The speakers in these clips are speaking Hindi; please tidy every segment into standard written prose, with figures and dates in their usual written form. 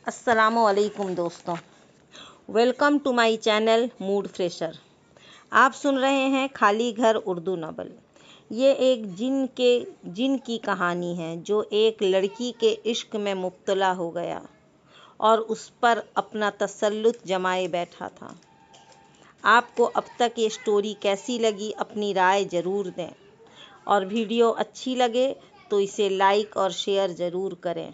अस्सलामुअलैकुम दोस्तों, welcome to my channel mood fresher. आप सुन रहे हैं खाली घर उर्दू नॉवल। ये एक जिन की कहानी है जो एक लड़की के इश्क में मुब्तला हो गया और उस पर अपना तसल्लुत जमाए बैठा था। आपको अब तक ये स्टोरी कैसी लगी अपनी राय ज़रूर दें और वीडियो अच्छी लगे तो इसे लाइक और शेयर ज़रूर करें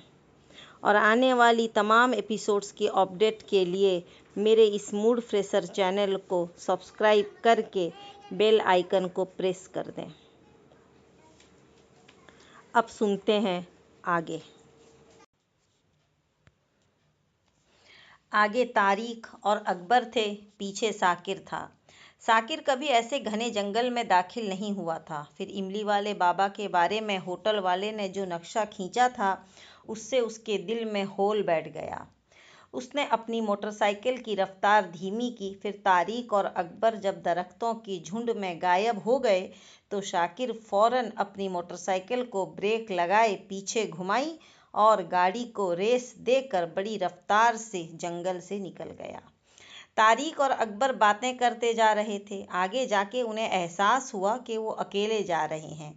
और आने वाली तमाम एपिसोड्स की अपडेट के लिए मेरे इस मूड फ्रेशर चैनल को सब्सक्राइब करके बेल आइकन को प्रेस कर दें। अब सुनते हैं आगे तारिक और अकबर थे, पीछे साकिर था। साकिर कभी ऐसे घने जंगल में दाखिल नहीं हुआ था। फिर इमली वाले बाबा के बारे में होटल वाले ने जो नक्शा खींचा था उससे उसके दिल में होल बैठ गया। उसने अपनी मोटरसाइकिल की रफ्तार धीमी की। फिर तारिक और अकबर जब दरख्तों की झुंड में गायब हो गए तो शाकिर फौरन अपनी मोटरसाइकिल को ब्रेक लगाए पीछे घुमाई और गाड़ी को रेस देकर बड़ी रफ्तार से जंगल से निकल गया। तारिक और अकबर बातें करते जा रहे थे। आगे जाके उन्हें एहसास हुआ कि वो अकेले जा रहे हैं,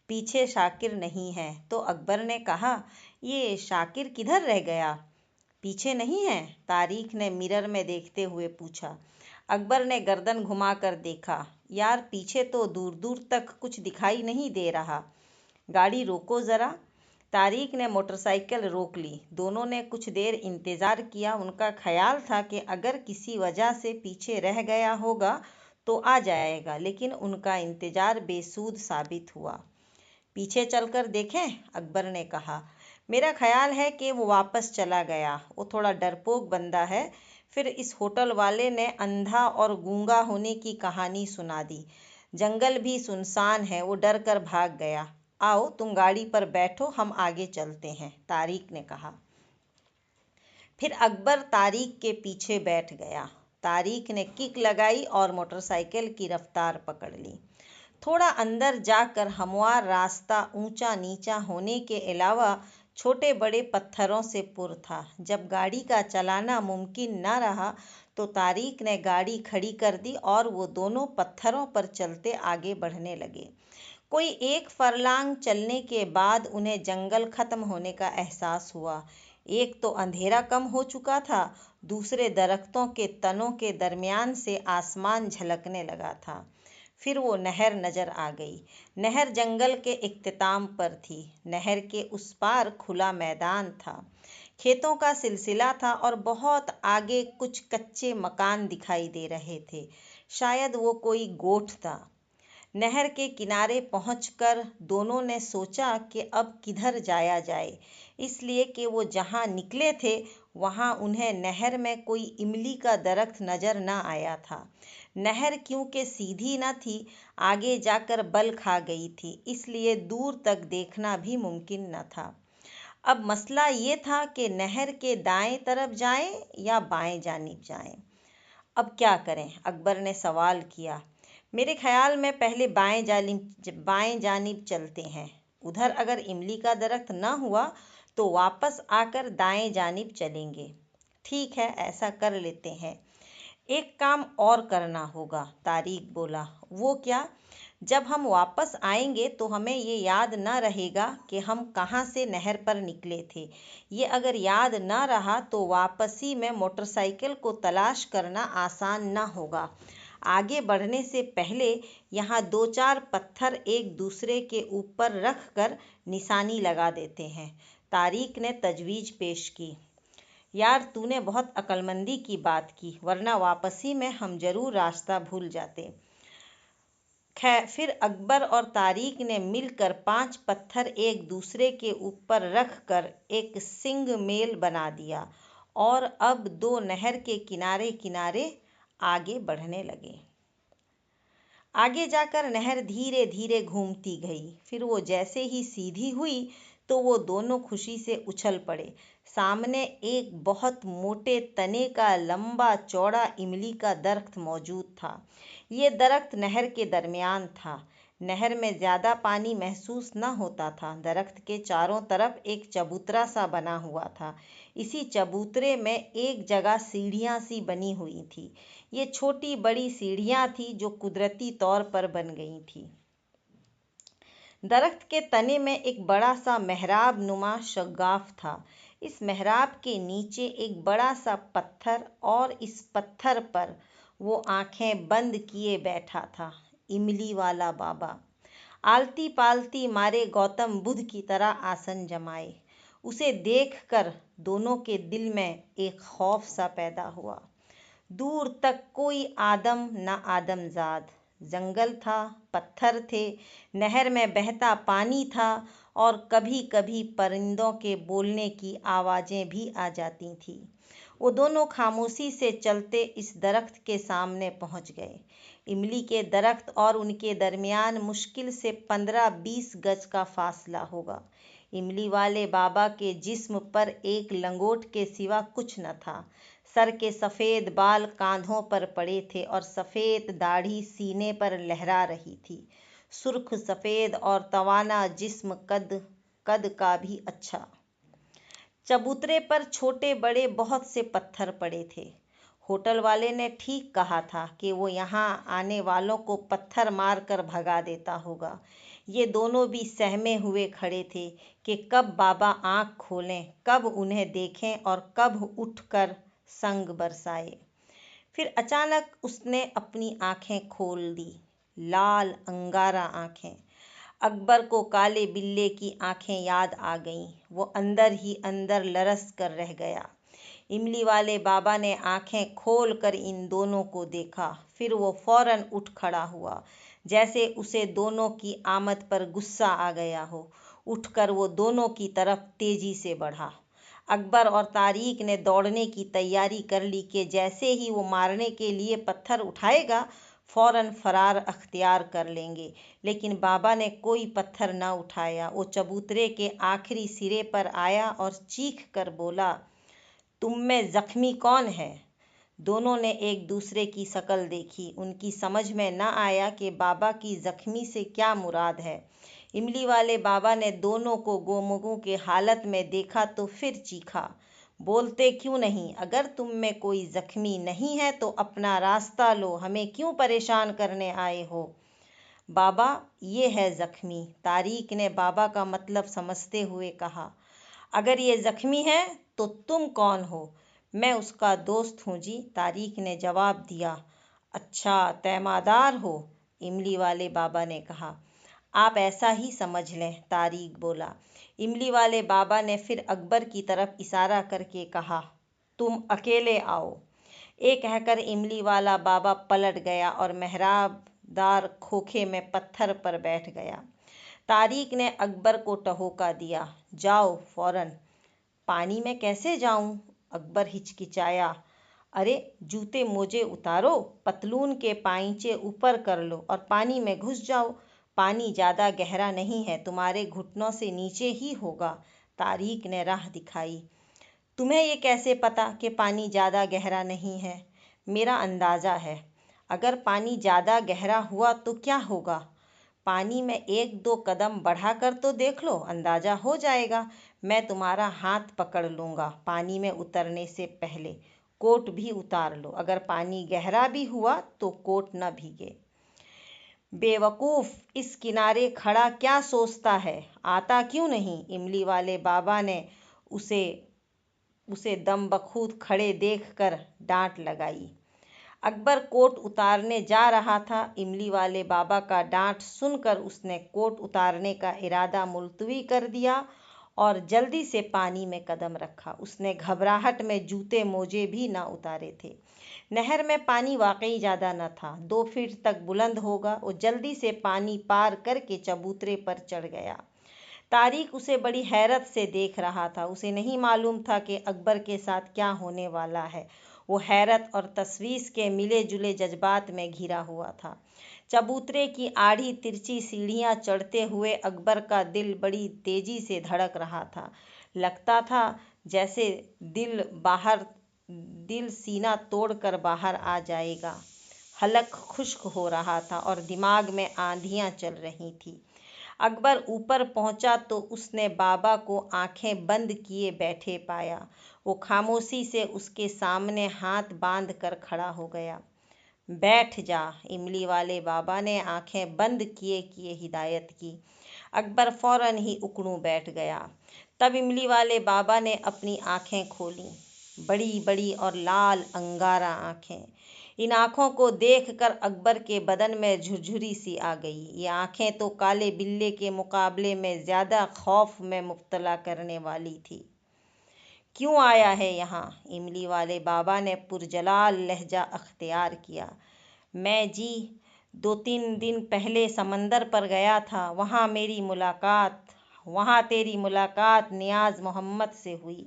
पीछे शाकिर नहीं है। तो अकबर ने कहा, ये शाकिर किधर रह गया, पीछे नहीं है? तारिक ने मिरर में देखते हुए पूछा। अकबर ने गर्दन घुमाकर देखा, यार पीछे तो दूर दूर तक कुछ दिखाई नहीं दे रहा। गाड़ी रोको ज़रा। तारिक ने मोटरसाइकिल रोक ली। दोनों ने कुछ देर इंतज़ार किया। उनका ख्याल था कि अगर किसी वजह से पीछे रह गया होगा तो आ जाएगा, लेकिन उनका इंतज़ार बेसूद साबित हुआ। पीछे चलकर देखें, अकबर ने कहा। मेरा ख्याल है कि वो वापस चला गया, वो थोड़ा डरपोक बंदा है। फिर इस होटल वाले ने अंधा और गूंगा होने की कहानी सुना दी। जंगल भी सुनसान है, वो डर कर भाग गया। आओ तुम गाड़ी पर बैठो, हम आगे चलते हैं, तारिक ने कहा। फिर अकबर तारिक के पीछे बैठ गया। तारिक ने किक लगाई और मोटरसाइकिल की रफ्तार पकड़ ली। थोड़ा अंदर जाकर हमवार रास्ता ऊंचा नीचा होने के अलावा छोटे बड़े पत्थरों से पुर था। जब गाड़ी का चलाना मुमकिन न रहा तो तारिक ने गाड़ी खड़ी कर दी और वो दोनों पत्थरों पर चलते आगे बढ़ने लगे। कोई 1 फरलांग चलने के बाद उन्हें जंगल खत्म होने का एहसास हुआ। एक तो अंधेरा कम हो चुका था, दूसरे दरख्तों के तनों के दरमियान से आसमान झलकने लगा था। फिर वो नहर नजर आ गई। नहर जंगल के इख्तिताम पर थी। नहर के उस पार खुला मैदान था, खेतों का सिलसिला था और बहुत आगे कुछ कच्चे मकान दिखाई दे रहे थे। शायद वो कोई गोठ था। नहर के किनारे पहुंचकर दोनों ने सोचा कि अब किधर जाया जाए, इसलिए कि वो जहां निकले थे वहां उन्हें नहर में कोई इमली का दरख्त नजर न आया था। नहर क्योंकि सीधी न थी, आगे जाकर बल खा गई थी, इसलिए दूर तक देखना भी मुमकिन न था। अब मसला ये था कि नहर के दाएं तरफ जाएं या बाएं जानिब जाएं। अब क्या करें, अकबर ने सवाल किया। मेरे ख्याल में पहले बाएं जानिब चलते हैं। उधर अगर इमली का दरख्त न हुआ तो वापस आकर दाएं जानिब चलेंगे। ठीक है, ऐसा कर लेते हैं। एक काम और करना होगा, तारिक बोला। वो क्या? जब हम वापस आएंगे तो हमें ये याद न रहेगा कि हम कहाँ से नहर पर निकले थे। ये अगर याद न रहा तो वापसी में मोटरसाइकिल को तलाश करना आसान न होगा। आगे बढ़ने से पहले यहाँ 2-4 पत्थर एक दूसरे के ऊपर रख कर निशानी लगा देते हैं, तारिक ने तजवीज़ पेश की। यार तूने बहुत अक्लमंदी की बात की, वरना वापसी में हम जरूर रास्ता भूल जाते। खैर, फिर अकबर और तारिक ने मिलकर 5 पत्थर एक दूसरे के ऊपर रख कर एक सिंग मेल बना दिया और अब 2 नहर के किनारे किनारे आगे बढ़ने लगे। आगे जाकर नहर धीरे धीरे घूमती गई। फिर वो जैसे ही सीधी हुई तो वो दोनों खुशी से उछल पड़े। सामने एक बहुत मोटे तने का लंबा चौड़ा इमली का दरख्त मौजूद था। ये दरख्त नहर के दरमियान था। नहर में ज्यादा पानी महसूस न होता था। दरख्त के चारों तरफ एक चबूतरा सा बना हुआ था। इसी चबूतरे में एक जगह सीढ़ियां सी बनी हुई थी। ये छोटी बड़ी सीढ़ियां थी जो कुदरती तौर पर बन गई थी। दरख्त के तने में एक बड़ा सा मेहराब नुमा शगाफ था। इस मेहराब के नीचे एक बड़ा सा पत्थर और इस पत्थर पर वो आंखें बंद किए बैठा था, इमली वाला बाबा। आलती पालती मारे गौतम बुद्ध की तरह आसन जमाए। उसे देखकर दोनों के दिल में एक खौफ सा पैदा हुआ। दूर तक कोई आदम न आदमजाद। जंगल था, पत्थर थे, नहर में बहता पानी था और कभी कभी परिंदों के बोलने की आवाजें भी आ जाती थी। वो दोनों खामोशी से चलते इस दरख्त के सामने पहुंच गए। इमली के दरख्त और उनके दरमियान मुश्किल से 15-20 गज का फासला होगा। इमली वाले बाबा के जिस्म पर एक लंगोट के सिवा कुछ न था। सर के सफेद बाल कांधों पर पड़े थे और सफेद दाढ़ी सीने पर लहरा रही थी। सुर्ख सफेद और तवाना जिस्म, कद कद का भी अच्छा। चबूतरे पर छोटे बड़े बहुत से पत्थर पड़े थे। होटल वाले ने ठीक कहा था कि वो यहाँ आने वालों को पत्थर मार कर भगा देता होगा। ये दोनों भी सहमे हुए खड़े थे कि कब बाबा आंख खोलें, कब उन्हें देखें और कब उठकर संग बरसाए। फिर अचानक उसने अपनी आंखें खोल दी, लाल अंगारा आंखें। अकबर को काले बिल्ले की आंखें याद आ गईं। वो अंदर ही अंदर लरस कर रह गया। इमली वाले बाबा ने आंखें खोल कर इन दोनों को देखा। फिर वो फौरन उठ खड़ा हुआ, जैसे उसे दोनों की आमद पर गुस्सा आ गया हो। उठकर वो दोनों की तरफ तेजी से बढ़ा। अकबर और तारिक ने दौड़ने की तैयारी कर ली कि जैसे ही वो मारने के लिए पत्थर उठाएगा फौरन फरार अख्तियार कर लेंगे। लेकिन बाबा ने कोई पत्थर न उठाया। वो चबूतरे के आखिरी सिरे पर आया और चीख कर बोला, तुम में जख्मी कौन है? दोनों ने एक दूसरे की शक्ल देखी। उनकी समझ में न आया कि बाबा की जख्मी से क्या मुराद है। इमली वाले बाबा ने दोनों को गोमुगों के हालत में देखा तो फिर चीखा, बोलते क्यों नहीं? अगर तुम में कोई जख्मी नहीं है तो अपना रास्ता लो, हमें क्यों परेशान करने आए हो? बाबा, ये है जख्मी। तारिक ने बाबा का मतलब समझते हुए कहा। अगर ये जख्मी है तो तुम कौन हो? मैं उसका दोस्त हूँ जी, तारिक ने जवाब दिया। अच्छा, तैमादार हो, इमली वाले बाबा ने कहा। आप ऐसा ही समझ लें, तारिक बोला। इमली वाले बाबा ने फिर अकबर की तरफ इशारा करके कहा, तुम अकेले आओ। ये कहकर इमली वाला बाबा पलट गया और मेहराबदार खोखे में पत्थर पर बैठ गया। तारिक ने अकबर को टहोका दिया, जाओ फौरन। पानी में कैसे जाऊं? अकबर हिचकिचाया। अरे, जूते मोजे उतारो, पतलून के पाइंचे ऊपर कर लो और पानी में घुस जाओ। पानी ज्यादा गहरा नहीं है, तुम्हारे घुटनों से नीचे ही होगा। तारिक ने राह दिखाई। तुम्हें ये कैसे पता कि पानी ज्यादा गहरा नहीं है? मेरा अंदाजा है। अगर पानी ज्यादा गहरा हुआ तो क्या होगा? पानी में 1-2 कदम बढ़ाकर तो देख लो, अंदाजा हो जाएगा। मैं तुम्हारा हाथ पकड़ लूंगा पानी में उतरने से पहले। कोट भी उतार लो, अगर पानी गहरा भी हुआ तो कोट न भीगे। बेवकूफ, इस किनारे खड़ा क्या सोचता है? आता क्यों नहीं? इमली वाले बाबा ने उसे उसे दम बखूद खड़े देखकर डांट लगाई। अकबर कोट उतारने जा रहा था। इमली वाले बाबा का डांट सुनकर उसने कोट उतारने का इरादा मुलतवी कर दिया और जल्दी से पानी में कदम रखा। उसने घबराहट में जूते मोजे भी ना उतारे थे। नहर में पानी वाकई ज़्यादा न था, 2 फीट तक बुलंद होगा। वो जल्दी से पानी पार करके चबूतरे पर चढ़ गया। तारिक उसे बड़ी हैरत से देख रहा था। उसे नहीं मालूम था कि अकबर के साथ क्या होने वाला है। वो हैरत और तशवीश के मिले जुले जज्बात में घिरा हुआ था। चबूतरे की आड़ी तिरछी सीढ़ियां चढ़ते हुए अकबर का दिल बड़ी तेजी से धड़क रहा था। लगता था जैसे दिल सीना तोड़कर बाहर आ जाएगा। हलक खुश्क हो रहा था और दिमाग में आंधियां चल रही थी। अकबर ऊपर पहुंचा तो उसने बाबा को आंखें बंद किए बैठे पाया। वो खामोशी से उसके सामने हाथ बांध कर खड़ा हो गया। बैठ जा, इमली वाले बाबा ने आंखें बंद किए किए हिदायत की। अकबर फौरन ही उकड़ू बैठ गया। तब इमली वाले बाबा ने अपनी आंखें खोली, बड़ी बड़ी और लाल अंगारा आंखें। इन आंखों को देखकर अकबर के बदन में झुरझुरी सी आ गई। ये आंखें तो काले बिल्ले के मुकाबले में ज्यादा खौफ में मुब्तला करने वाली थी। क्यों आया है यहाँ? इमली वाले बाबा ने पुरजलाल लहजा अख्तियार किया। मैं जी 2-3 दिन पहले समंदर पर गया था। वहाँ तेरी मुलाकात नियाज मोहम्मद से हुई।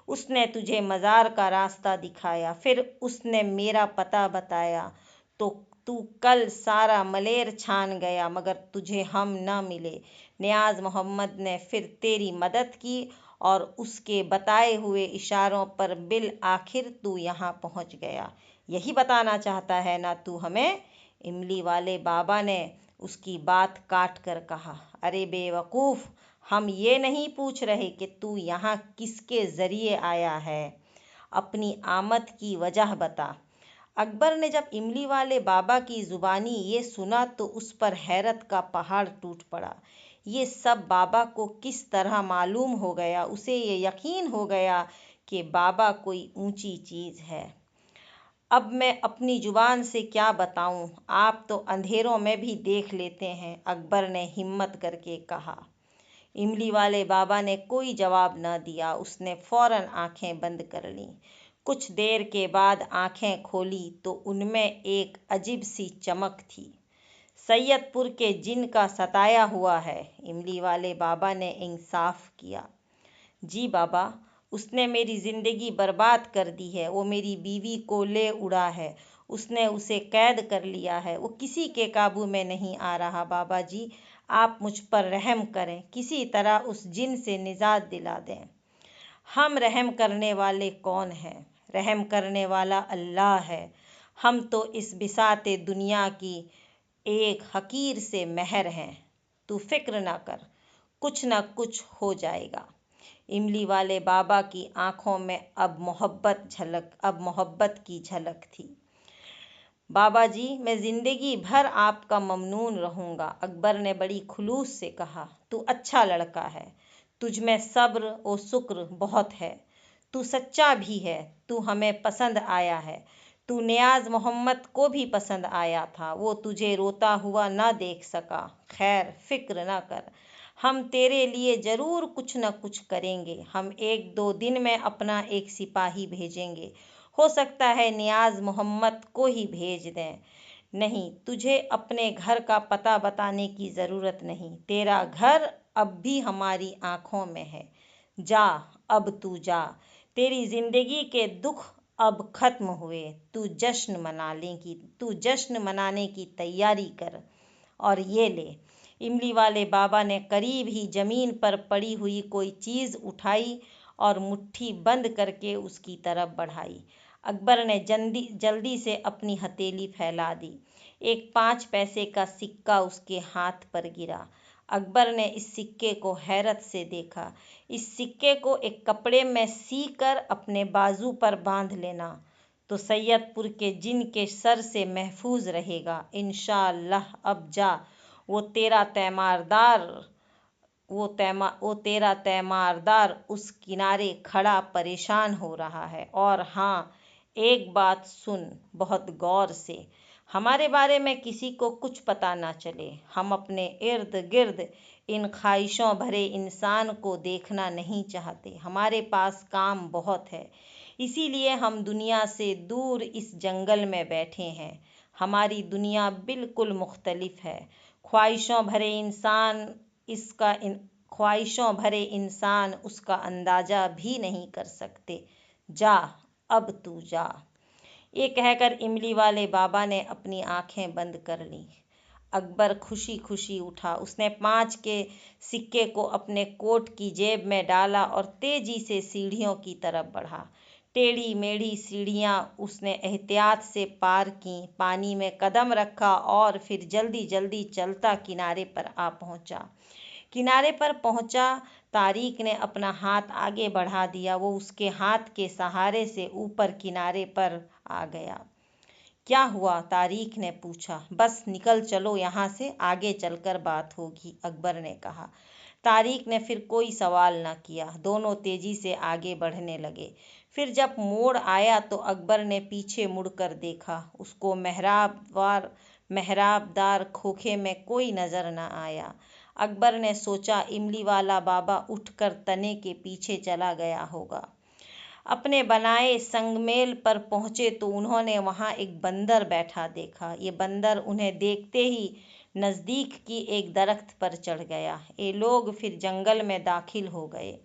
उसने तुझे मज़ार का रास्ता दिखाया, फिर उसने मेरा पता बताया, तो तू कल सारा मलेर छान गया, मगर तुझे हम न मिले। नियाज मोहम्मद ने फिर तेरी मदद की और उसके बताए हुए इशारों पर बिल आखिर तू यहाँ पहुँच गया। यही बताना चाहता है ना तू हमें? इमली वाले बाबा ने उसकी बात काट कर कहा। अरे बेवकूफ़, हम ये नहीं पूछ रहे कि तू यहाँ किसके ज़रिए आया है। अपनी आमद की वजह बता। अकबर ने जब इमली वाले बाबा की ज़ुबानी ये सुना तो उस पर हैरत का पहाड़ टूट पड़ा। ये सब बाबा को किस तरह मालूम हो गया? उसे ये यकीन हो गया कि बाबा कोई ऊंची चीज़ है। अब मैं अपनी जुबान से क्या बताऊं, आप तो अंधेरों में भी देख लेते हैं, अकबर ने हिम्मत करके कहा। इमली वाले बाबा ने कोई जवाब न दिया। उसने फौरन आंखें बंद कर लीं। कुछ देर के बाद आंखें खोली तो उनमें एक अजीब सी चमक थी। सैयदपुर के जिन का सताया हुआ है, इमली वाले बाबा ने इंसाफ किया। जी बाबा, उसने मेरी जिंदगी बर्बाद कर दी है। वो मेरी बीवी को ले उड़ा है। उसने उसे कैद कर लिया है। वो किसी के काबू में नहीं आ रहा। बाबा जी, आप मुझ पर रहम करें, किसी तरह उस जिन से निजात दिला दें। हम रहम करने वाले कौन हैं? रहम करने वाला अल्लाह है। हम तो इस बिसाते दुनिया की एक हकीर से महर हैं। तू फिक्र ना कर, कुछ ना कुछ हो जाएगा। इमली वाले बाबा की आंखों में अब मोहब्बत की झलक थी। बाबा जी, मैं जिंदगी भर आपका ममनून रहूंगा, अकबर ने बड़ी खुलूस से कहा। तू अच्छा लड़का है, तुझ में सब्र और शुक्र बहुत है। तू सच्चा भी है। तू हमें पसंद आया है। तू नियाज मोहम्मद को भी पसंद आया था। वो तुझे रोता हुआ ना देख सका। खैर, फिक्र ना कर, हम तेरे लिए जरूर कुछ न कुछ करेंगे। हम 1-2 दिन में अपना एक सिपाही भेजेंगे। हो सकता है नियाज मोहम्मद को ही भेज दें। नहीं, तुझे अपने घर का पता बताने की ज़रूरत नहीं। तेरा घर अब भी हमारी आंखों में है। जा, अब तू जा। तेरी जिंदगी के दुख अब खत्म हुए। तू जश्न मनाने की तैयारी कर। और ये ले। इमली वाले बाबा ने करीब ही जमीन पर पड़ी हुई कोई चीज़ उठाई और मुट्ठी बंद करके उसकी तरफ बढ़ाई। अकबर ने जल्दी से अपनी हथेली फैला दी। एक 5 पैसे का सिक्का उसके हाथ पर गिरा। अकबर ने इस सिक्के को हैरत से देखा। इस सिक्के को एक कपड़े में सी कर अपने बाजू पर बांध लेना तो सैयदपुर के जिन के सर से महफूज रहेगा। इंशाअल्लाह। अब जा, वो तेरा तैमारदार उस किनारे खड़ा परेशान हो रहा है। और हाँ, एक बात सुन बहुत गौर से। हमारे बारे में किसी को कुछ पता ना चले। हम अपने इर्द गिर्द इन ख्वाहिशों भरे इंसान को देखना नहीं चाहते। हमारे पास काम बहुत है, इसीलिए हम दुनिया से दूर इस जंगल में बैठे हैं। हमारी दुनिया बिल्कुल मुख्तलिफ है। ख्वाहिशों भरे इंसान उसका अंदाजा भी नहीं कर सकते। जा, अब तू जा। ये कहकर इमली वाले बाबा ने अपनी आंखें बंद कर लीं। अकबर खुशी खुशी उठा। उसने 5 के सिक्के को अपने कोट की जेब में डाला और तेजी से सीढ़ियों की तरफ बढ़ा। टेढ़ी मेढ़ी सीढ़ियां उसने एहतियात से पार की, पानी में कदम रखा और फिर जल्दी जल्दी चलता किनारे पर आ पहुंचा। किनारे पर पहुंचा, तारिक ने अपना हाथ आगे बढ़ा दिया। वो उसके हाथ के सहारे से ऊपर किनारे पर आ गया। क्या हुआ? तारिक ने पूछा। बस निकल चलो यहाँ से, आगे चलकर बात होगी, अकबर ने कहा। तारिक ने फिर कोई सवाल न किया। दोनों तेजी से आगे बढ़ने लगे। फिर जब मोड़ आया तो अकबर ने पीछे मुड़कर देखा। उसको मेहराबदार खोखे में कोई नजर न आया। अकबर ने सोचा इमली वाला बाबा उठकर तने के पीछे चला गया होगा। अपने बनाए संगमेल पर पहुंचे तो उन्होंने वहां एक बंदर बैठा देखा। ये बंदर उन्हें देखते ही नजदीक की एक दरख्त पर चढ़ गया। ये लोग फिर जंगल में दाखिल हो गए।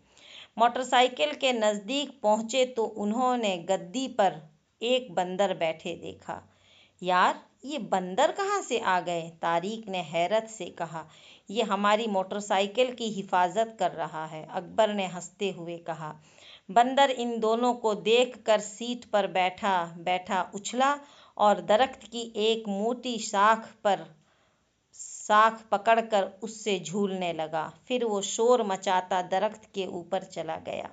मोटरसाइकिल के नजदीक पहुंचे तो उन्होंने गद्दी पर एक बंदर बैठे देखा। यार, ये बंदर कहाँ से आ गए? तारिक ने हैरत से कहा। ये हमारी मोटरसाइकिल की हिफाजत कर रहा है, अकबर ने हंसते हुए कहा। बंदर इन दोनों को देखकर सीट पर बैठा बैठा उछला और दरख्त की एक मोटी साख पकड़कर उससे झूलने लगा। फिर वो शोर मचाता दरख्त के ऊपर चला गया।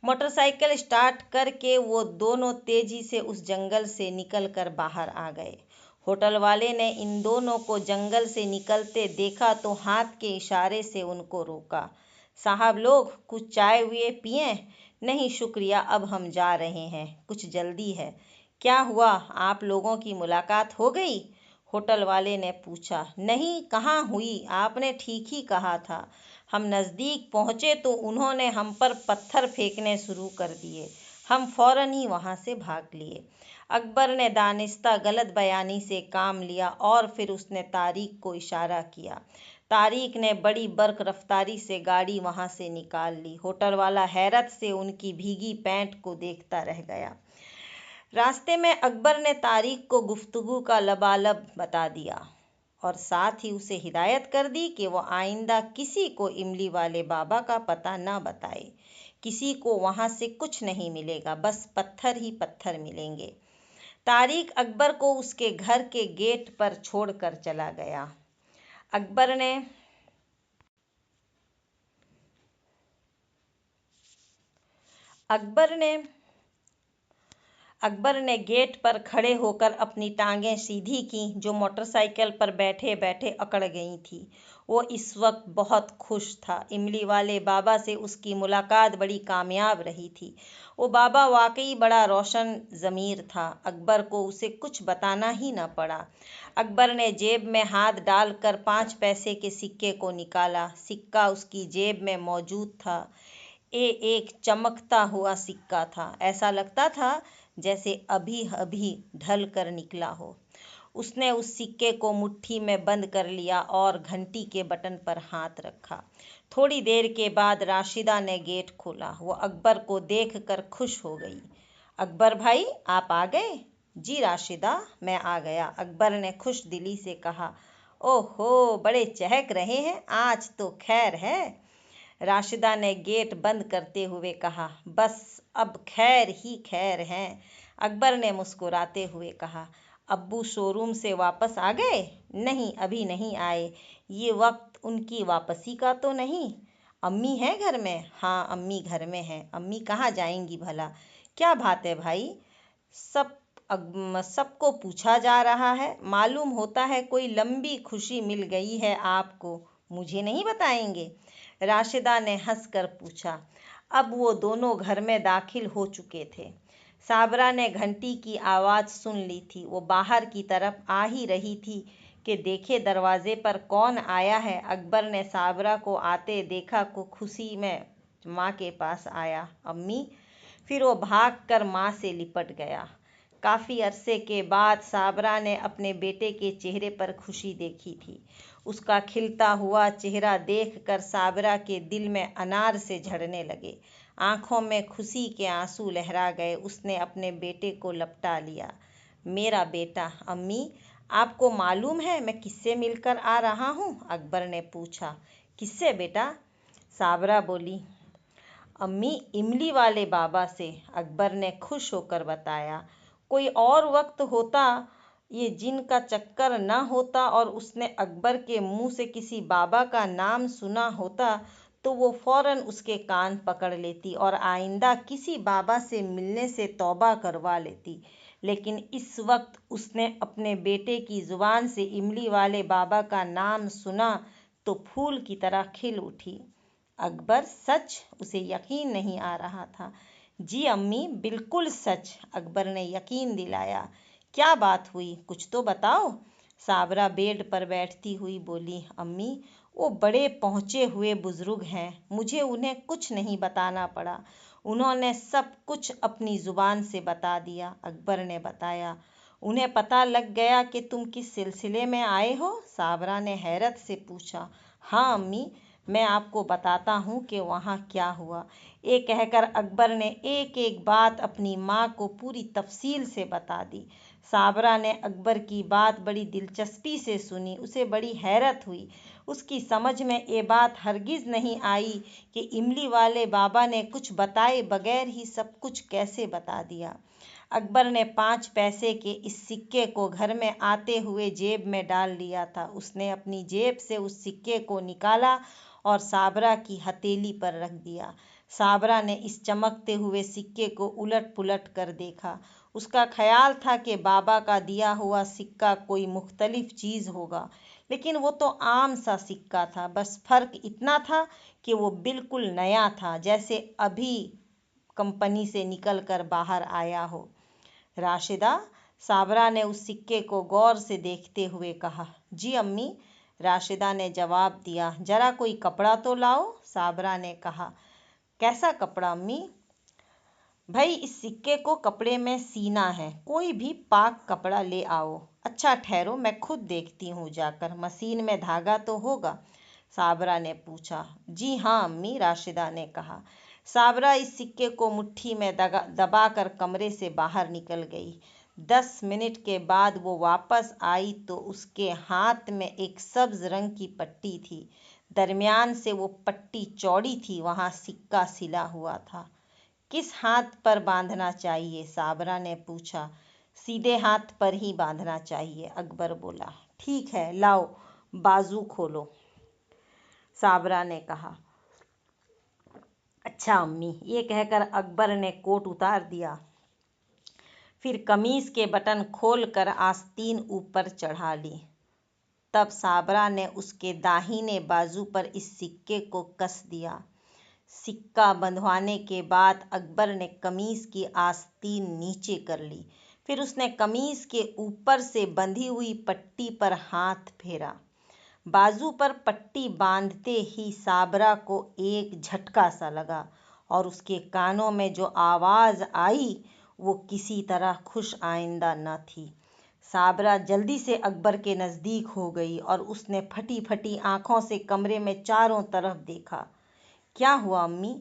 मोटरसाइकिल स्टार्ट करके वो दोनों तेजी से उस जंगल से निकलकर बाहर आ गए। होटल वाले ने इन दोनों को जंगल से निकलते देखा तो हाथ के इशारे से उनको रोका। साहब लोग, कुछ चाय हुए पिए? नहीं शुक्रिया, अब हम जा रहे हैं, कुछ जल्दी है। क्या हुआ, आप लोगों की मुलाकात हो गई? होटल वाले ने पूछा। नहीं, कहाँ हुई, आपने ठीक ही कहा था। हम नज़दीक पहुंचे तो उन्होंने हम पर पत्थर फेंकने शुरू कर दिए। हम फौरन ही वहां से भाग लिए। अकबर ने दानिस्ता गलत बयानी से काम लिया और फिर उसने तारिक को इशारा किया। तारिक ने बड़ी बर्क रफ्तारी से गाड़ी वहां से निकाल ली। होटल वाला हैरत से उनकी भीगी पैंट को देखता रह गया। रास्ते में अकबर ने तारिक को गुफ्तगू का लबालब बता दिया और साथ ही उसे हिदायत कर दी कि वो आइंदा किसी को इमली वाले बाबा का पता न बताए। किसी को वहां से कुछ नहीं मिलेगा, बस पत्थर ही पत्थर मिलेंगे। तारिक अकबर को उसके घर के गेट पर छोड़कर चला गया। अकबर ने अकबर ने गेट पर खड़े होकर अपनी टांगें सीधी की, जो मोटरसाइकिल पर बैठे बैठे अकड़ गई थी। वो इस वक्त बहुत खुश था। इमली वाले बाबा से उसकी मुलाकात बड़ी कामयाब रही थी। वो बाबा वाकई बड़ा रोशन ज़मीर था। अकबर को उसे कुछ बताना ही न पड़ा। अकबर ने जेब में हाथ डालकर 5 पैसे के सिक्के को निकाला। सिक्का उसकी जेब में मौजूद था। ये एक चमकता हुआ सिक्का था। ऐसा लगता था जैसे अभी अभी ढल कर निकला हो। उसने उस सिक्के को मुट्ठी में बंद कर लिया और घंटी के बटन पर हाथ रखा। थोड़ी देर के बाद राशिदा ने गेट खोला। वो अकबर को देखकर खुश हो गई। अकबर भाई, आप आ गए? जी राशिदा, मैं आ गया, अकबर ने खुश दिली से कहा। ओहो, बड़े चहक रहे हैं, आज तो खैर है। राशिदा ने गेट बंद करते हुए कहा। बस अब खैर ही खैर है, अकबर ने मुस्कुराते हुए कहा। अब्बू शोरूम से वापस आ गए? नहीं, अभी नहीं आए। ये वक्त उनकी वापसी का तो नहीं। अम्मी है घर में? हाँ, अम्मी घर में है। अम्मी कहाँ जाएंगी भला? क्या बात है भाई, सबको पूछा जा रहा है। मालूम होता है कोई लंबी खुशी मिल गई है आपको, मुझे नहीं बताएंगे? राशिदा ने हंसकर पूछा। अब वो दोनों घर में दाखिल हो चुके थे। साबरा ने घंटी की आवाज़ सुन ली थी। वो बाहर की तरफ आ ही रही थी कि देखे दरवाजे पर कौन आया है। अकबर ने साबरा को आते देखा को खुशी में माँ के पास आया। अम्मी। फिर वो भागकर माँ से लिपट गया। काफ़ी अरसे के बाद साबरा ने अपने बेटे के चेहरे पर खुशी देखी थी। उसका खिलता हुआ चेहरा देखकर साबरा के दिल में अनार से झड़ने लगे। आंखों में खुशी के आंसू लहरा गए। उसने अपने बेटे को लपटा लिया। मेरा बेटा। अम्मी, आपको मालूम है मैं किससे मिलकर आ रहा हूँ? अकबर ने पूछा। किससे बेटा? साबरा बोली। अम्मी, इमली वाले बाबा से, अकबर ने खुश होकर बताया। कोई और वक्त होता, ये जिन का चक्कर न होता और उसने अकबर के मुंह से किसी बाबा का नाम सुना होता तो वो फौरन उसके कान पकड़ लेती और आइंदा किसी बाबा से मिलने से तौबा करवा लेती। लेकिन इस वक्त उसने अपने बेटे की जुबान से इमली वाले बाबा का नाम सुना तो फूल की तरह खिल उठी। अकबर, सच? उसे यकीन नहीं आ रहा था। जी अम्मी, बिल्कुल सच, अकबर ने यकीन दिलाया। क्या बात हुई, कुछ तो बताओ। साबरा बेड पर बैठती हुई बोली। अम्मी, वो बड़े पहुंचे हुए बुजुर्ग हैं, मुझे उन्हें कुछ नहीं बताना पड़ा, उन्होंने सब कुछ अपनी जुबान से बता दिया। अकबर ने बताया। उन्हें पता लग गया कि तुम किस सिलसिले में आए हो? साबरा ने हैरत से पूछा। हाँ अम्मी, मैं आपको बताता हूँ कि वहाँ क्या हुआ। ये कहकर अकबर ने एक एक बात अपनी माँ को पूरी तफसील से बता दी। साबरा ने अकबर की बात बड़ी दिलचस्पी से सुनी, उसे बड़ी हैरत हुई। उसकी समझ में ये बात हरगिज नहीं आई कि इमली वाले बाबा ने कुछ बताए बगैर ही सब कुछ कैसे बता दिया। अकबर ने 5 पैसे के इस सिक्के को घर में आते हुए जेब में डाल लिया था। उसने अपनी जेब से उस सिक्के को निकाला और साबरा की हथेली पर रख दिया। साबरा ने इस चमकते हुए सिक्के को उलट पुलट कर देखा। उसका ख्याल था कि बाबा का दिया हुआ सिक्का कोई मुख्तलिफ चीज होगा, लेकिन वो तो आम सा सिक्का था। बस फर्क इतना था कि वो बिल्कुल नया था, जैसे अभी कंपनी से निकल कर बाहर आया हो। राशिदा, साबरा ने उस सिक्के को गौर से देखते हुए कहा। जी अम्मी, राशिदा ने जवाब दिया। जरा कोई कपड़ा तो लाओ, साबरा ने कहा। कैसा कपड़ा अम्मी? भाई, इस सिक्के को कपड़े में सीना है, कोई भी पाक कपड़ा ले आओ। अच्छा ठहरो, मैं खुद देखती हूँ जाकर, मशीन में धागा तो होगा? साबरा ने पूछा। जी हाँ अम्मी, राशिदा ने कहा। साबरा इस सिक्के को मुट्ठी में दबाकर कमरे से बाहर निकल गई। 10 मिनट के बाद वो वापस आई तो उसके हाथ में एक सब्ज रंग की पट्टी थी। दरमियान से वो पट्टी चौड़ी थी, वहां सिक्का सिला हुआ था। किस हाथ पर बांधना चाहिए? साबरा ने पूछा। सीधे हाथ पर ही बांधना चाहिए, अकबर बोला। ठीक है, लाओ बाजू खोलो, साबरा ने कहा। अच्छा अम्मी, ये कहकर अकबर ने कोट उतार दिया, फिर कमीज के बटन खोलकर आस्तीन ऊपर चढ़ा ली। तब साबरा ने उसके दाहिने बाजू पर इस सिक्के को कस दिया। सिक्का बंधवाने के बाद अकबर ने कमीज की आस्तीन नीचे कर ली। फिर उसने कमीज के ऊपर से बंधी हुई पट्टी पर हाथ फेरा। बाजू पर पट्टी बांधते ही साबरा को एक झटका सा लगा और उसके कानों में जो आवाज आई वो किसी तरह खुश आइंदा न थी। साबरा जल्दी से अकबर के नजदीक हो गई और उसने फटी फटी आंखों से कमरे में चारों तरफ देखा। क्या हुआ अम्मी?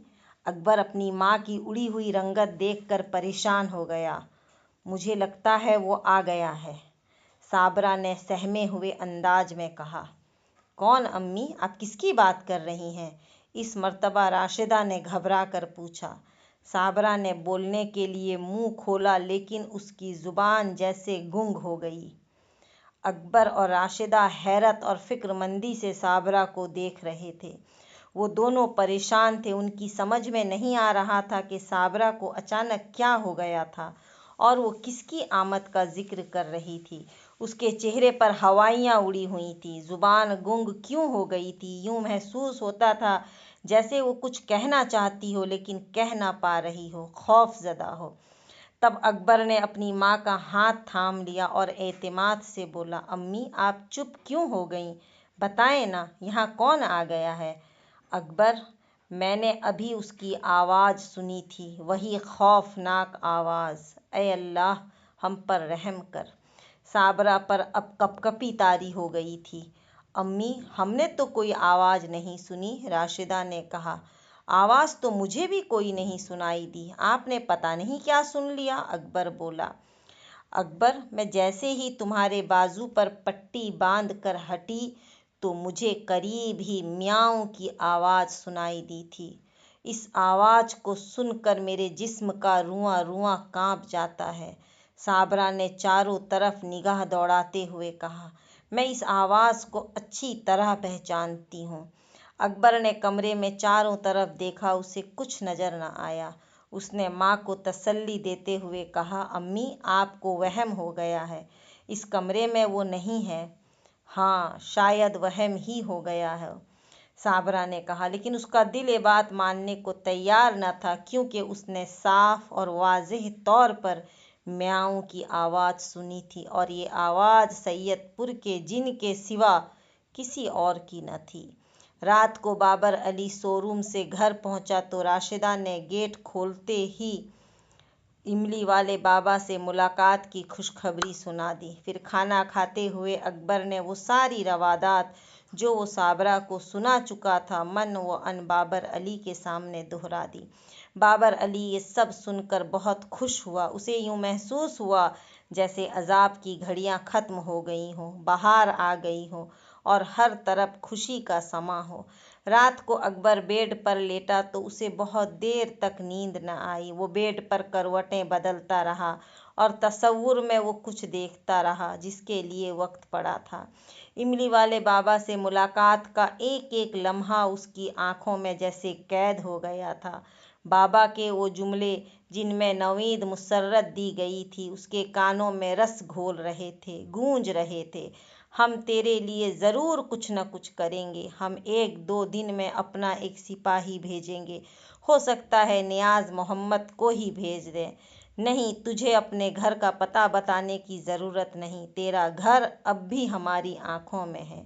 अकबर अपनी माँ की उड़ी हुई रंगत देखकर परेशान हो गया। मुझे लगता है वो आ गया है, साबरा ने सहमे हुए अंदाज में कहा। कौन अम्मी, आप किसकी बात कर रही हैं? इस मर्तबा राशिदा ने घबरा कर पूछा। साबरा ने बोलने के लिए मुंह खोला लेकिन उसकी जुबान जैसे गुंग हो गई। अकबर और राशिदा हैरत और फिक्रमंदी से साबरा को देख रहे थे। वो दोनों परेशान थे। उनकी समझ में नहीं आ रहा था कि साबरा को अचानक क्या हो गया था और वो किसकी आमद का जिक्र कर रही थी। उसके चेहरे पर हवाइयाँ उड़ी हुई थी, जुबान गुंग क्यों हो गई थी। यूं महसूस होता था जैसे वो कुछ कहना चाहती हो लेकिन कह ना पा रही हो, खौफजदा हो। तब अकबर ने अपनी माँ का हाथ थाम लिया और एतमाद से बोला। अम्मी, आप चुप क्यों हो गईं? बताएं ना, यहाँ कौन आ गया है? अकबर, मैंने अभी उसकी आवाज़ सुनी थी, वही खौफनाक आवाज़। ए अल्लाह, हम पर रहम कर। साबरा पर अब कपकपी तारी हो गई थी। अम्मी, हमने तो कोई आवाज़ नहीं सुनी, राशिदा ने कहा। आवाज़ तो मुझे भी कोई नहीं सुनाई दी, आपने पता नहीं क्या सुन लिया, अकबर बोला। अकबर, मैं जैसे ही तुम्हारे बाजू पर पट्टी बांध कर हटी तो मुझे करीब ही म्याऊं की आवाज़ सुनाई दी थी। इस आवाज को सुनकर मेरे जिस्म का रुआं रुआं कांप जाता है। साबरा ने चारों तरफ निगाह दौड़ाते हुए कहा, मैं इस आवाज को अच्छी तरह पहचानती हूँ। अकबर ने कमरे में चारों तरफ देखा, उसे कुछ नजर न आया। उसने माँ को तसल्ली देते हुए कहा, अम्मी, आपको वहम हो गया है, इस कमरे में वो नहीं है। हाँ, शायद वहम ही हो गया है, साबरा ने कहा, लेकिन उसका दिल ये बात मानने को तैयार न था, क्योंकि उसने साफ और वाज़ेह तौर पर म्याऊं की आवाज़ सुनी थी, और ये आवाज़ सैयदपुर के जिन के सिवा किसी और की न थी। रात को बाबर अली शोरूम से घर पहुंचा तो राशिदा ने गेट खोलते ही इमली वाले बाबा से मुलाकात की खुशखबरी सुना दी। फिर खाना खाते हुए अकबर ने वो सारी रवादात जो वो साबरा को सुना चुका था मन व अन बाबर अली के सामने दोहरा दी। बाबर अली ये सब सुनकर बहुत खुश हुआ। उसे यूं महसूस हुआ जैसे अजाब की घड़ियां खत्म हो गई हों, बहार आ गई हो और हर तरफ खुशी का समा हो। रात को अकबर बेड पर लेटा तो उसे बहुत देर तक नींद न आई। वो बेड पर करवटें बदलता रहा और तसव्वुर में वो कुछ देखता रहा जिसके लिए वक्त पड़ा था। इमली वाले बाबा से मुलाकात का एक एक लम्हा उसकी आंखों में जैसे कैद हो गया था। बाबा के वो जुमले जिनमें नवीद मुसर्रत दी गई थी उसके कानों में रस घोल रहे थे, गूंज रहे थे। हम तेरे लिए ज़रूर कुछ न कुछ करेंगे। हम 1-2 दिन में अपना एक सिपाही भेजेंगे। हो सकता है नियाज़ मोहम्मद को ही भेज दें। नहीं, तुझे अपने घर का पता बताने की ज़रूरत नहीं। तेरा घर अब भी हमारी आंखों में है।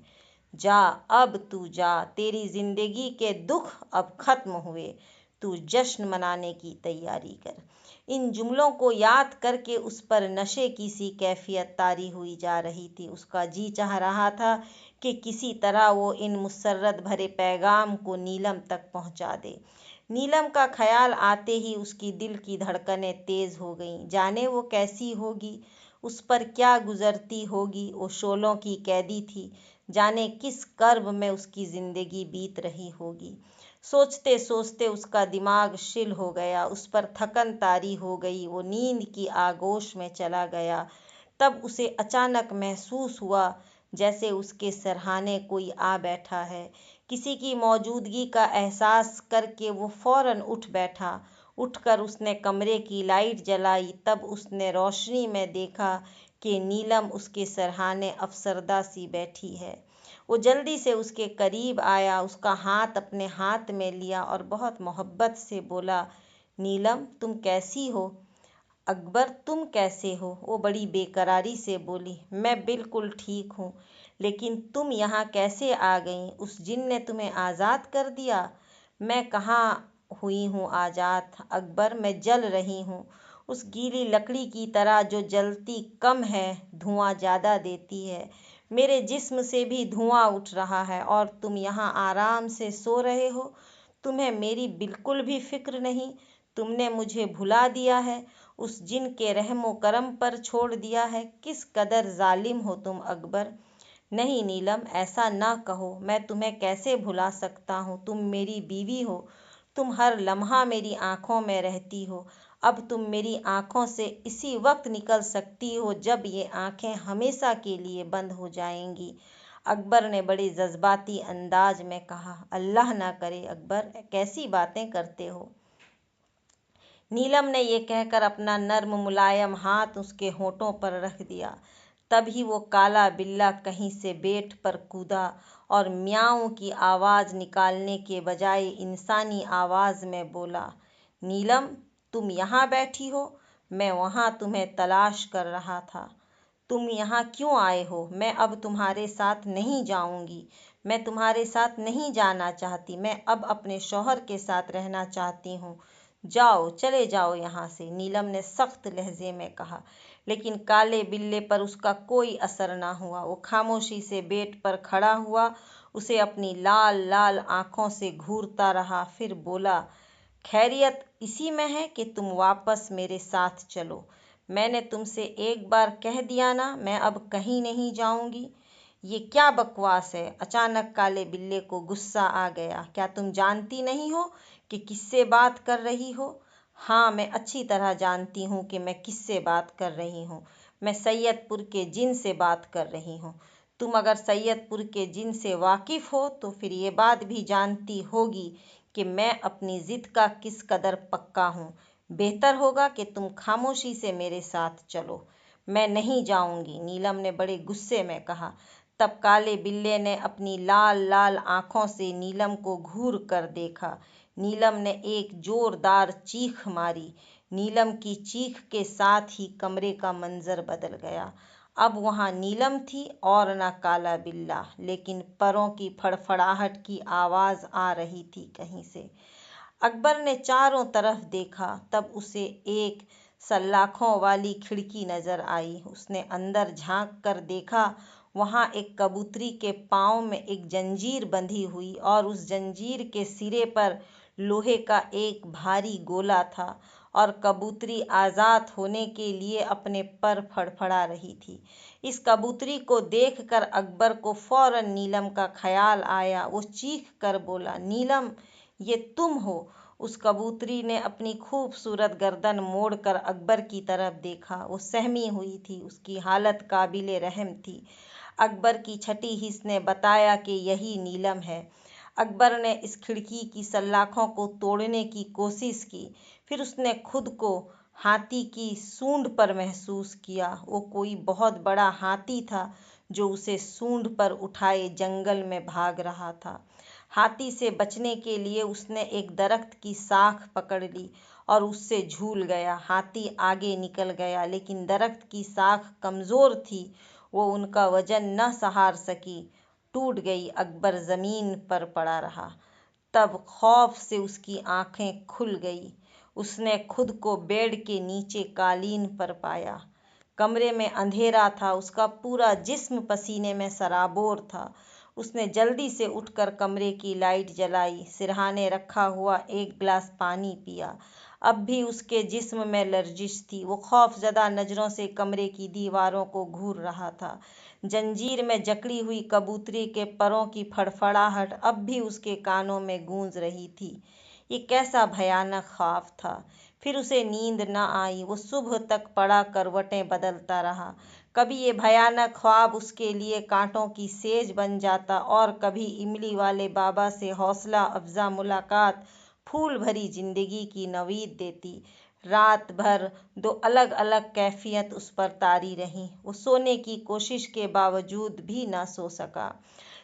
जा, अब तू जा। तेरी ज़िंदगी के दुख अब ख़त्म हुए। तू जश्न मनाने की तैयारी कर। इन जुमलों को याद करके उस पर नशे की सी कैफियत तारी हुई जा रही थी। उसका जी चाह रहा था कि किसी तरह वो इन मुसर्रत भरे पैगाम को नीलम तक पहुंचा दे। नीलम का ख्याल आते ही उसकी दिल की धड़कनें तेज हो गईं। जाने वो कैसी होगी, उस पर क्या गुजरती होगी। वो शोलों की कैदी थी, जाने किस कर्ब में उसकी जिंदगी बीत रही होगी। सोचते सोचते उसका दिमाग शिल हो गया, उस पर थकन तारी हो गई। वो नींद की आगोश में चला गया। तब उसे अचानक महसूस हुआ जैसे उसके सरहाने कोई आ बैठा है। किसी की मौजूदगी का एहसास करके वो फौरन उठ बैठा। उठकर उसने कमरे की लाइट जलाई। तब उसने रोशनी में देखा कि नीलम उसके सरहाने अफसरदा सी बैठी है। वो जल्दी से उसके करीब आया, उसका हाथ अपने हाथ में लिया और बहुत मोहब्बत से बोला, नीलम, तुम कैसी हो? अकबर, तुम कैसे हो? वो बड़ी बेकरारी से बोली, मैं बिल्कुल ठीक हूँ, लेकिन तुम यहाँ कैसे आ गईं? उस जिन ने तुम्हें आज़ाद कर दिया? मैं कहाँ हुई हूँ आज़ाद अकबर, मैं जल रही हूँ, उस गीली लकड़ी की तरह जो जलती कम है, धुआं ज़्यादा देती है। मेरे जिस्म से भी धुआं उठ रहा है और तुम यहाँ आराम से सो रहे हो। तुम्हें मेरी बिल्कुल भी फिक्र नहीं। तुमने मुझे भुला दिया है, उस जिन के रहमो करम पर छोड़ दिया है। किस कदर जालिम हो तुम अकबर। नहीं नीलम, ऐसा ना कहो। मैं तुम्हें कैसे भुला सकता हूँ? तुम मेरी बीवी हो, तुम हर लम्हा मेरी आंखों में रहती हो। अब तुम मेरी आंखों से इसी वक्त निकल सकती हो जब ये आंखें हमेशा के लिए बंद हो जाएंगी। अकबर ने बड़े जज्बाती अंदाज में कहा, अल्लाह ना करे अकबर, कैसी बातें करते हो। नीलम ने ये कहकर अपना नर्म मुलायम हाथ उसके होठों पर रख दिया। तभी वो काला बिल्ला कहीं से बेड पर कूदा और म्याऊं की आवाज निकालने के बजाय इंसानी आवाज में बोला, नीलम, तुम यहाँ बैठी हो? मैं वहाँ तुम्हें तलाश कर रहा था। तुम यहाँ क्यों आए हो? मैं अब तुम्हारे साथ नहीं जाऊंगी। मैं तुम्हारे साथ नहीं जाना चाहती। मैं अब अपने शौहर के साथ रहना चाहती हूँ। जाओ, चले जाओ यहाँ से, नीलम ने सख्त लहजे में कहा। लेकिन काले बिल्ले पर उसका कोई असर ना हुआ। वो खामोशी से बेड पर खड़ा हुआ, उसे अपनी लाल लाल आंखों से घूरता रहा। फिर बोला, खैरियत इसी में है कि तुम वापस मेरे साथ चलो। मैंने तुमसे एक बार कह दिया ना, मैं अब कहीं नहीं जाऊंगी। ये क्या बकवास है? अचानक काले बिल्ले को गुस्सा आ गया। क्या तुम जानती नहीं हो कि किससे बात कर रही हो? हाँ, मैं अच्छी तरह जानती हूँ कि मैं किससे बात कर रही हूँ। मैं सैयदपुर के जिन से बात कर रही हूँ। तुम अगर सैयदपुर के जिन से वाकिफ हो तो फिर ये बात भी जानती होगी कि मैं अपनी जिद का किस कदर पक्का हूँ। बेहतर होगा कि तुम खामोशी से मेरे साथ चलो। मैं नहीं जाऊंगी, नीलम ने बड़े गुस्से में कहा। तब काले बिल्ले ने अपनी लाल लाल आंखों से नीलम को घूर कर देखा। नीलम ने एक जोरदार चीख मारी। नीलम की चीख के साथ ही कमरे का मंजर बदल गया। अब वहां नीलम थी और न काला बिल्ला, लेकिन परों की फड़फड़ाहट की आवाज आ रही थी कहीं से। अकबर ने चारों तरफ देखा, तब उसे एक सल्लाखों वाली खिड़की नजर आई। उसने अंदर झांक कर देखा, वहां एक कबूतरी के पांव में एक जंजीर बंधी हुई और उस जंजीर के सिरे पर लोहे का एक भारी गोला था और कबूतरी आजाद होने के लिए अपने पर फड़फड़ा रही थी। इस कबूतरी को देखकर अकबर को फौरन नीलम का ख्याल आया। वो चीख कर बोला, नीलम, ये तुम हो? उस कबूतरी ने अपनी खूबसूरत गर्दन मोड़कर अकबर की तरफ देखा। वो सहमी हुई थी, उसकी हालत काबिले रहम थी। अकबर की छठी हिस्स ने बताया कि यही नीलम है। अकबर ने इस खिड़की की सल्लाखों को तोड़ने की कोशिश की। फिर उसने खुद को हाथी की सूंड पर महसूस किया। वो कोई बहुत बड़ा हाथी था जो उसे सूंड पर उठाए जंगल में भाग रहा था। हाथी से बचने के लिए उसने एक दरख्त की साख पकड़ ली और उससे झूल गया। हाथी आगे निकल गया, लेकिन दरख्त की साख कमजोर थी, वो उनका वजन न सहार सकी, टूट गई। अकबर जमीन पर पड़ा रहा। तब खौफ से उसकी आंखें खुल गई। उसने खुद को बेड के नीचे कालीन पर पाया। कमरे में अंधेरा था, उसका पूरा जिस्म पसीने में सराबोर था। उसने जल्दी से उठकर कमरे की लाइट जलाई, सिरहाने रखा हुआ एक गिलास पानी पिया। अब भी उसके जिस्म में लर्जिश थी। वो खौफजदा नजरों से कमरे की दीवारों को घूर रहा था। जंजीर में जकड़ी हुई कबूतरी के परों की फड़फड़ाहट अब भी उसके कानों में गूंज रही थी। ये कैसा भयानक ख्वाब था। फिर उसे नींद न आई। वो सुबह तक पड़ा करवटें बदलता रहा। कभी ये भयानक ख्वाब उसके लिए कांटों की सेज बन जाता और कभी इमली वाले बाबा से हौसला अफजा मुलाकात फूल भरी जिंदगी की नवीद देती। रात भर दो अलग अलग कैफियत उस पर तारी रहीं। वो सोने की कोशिश के बावजूद भी ना सो सका।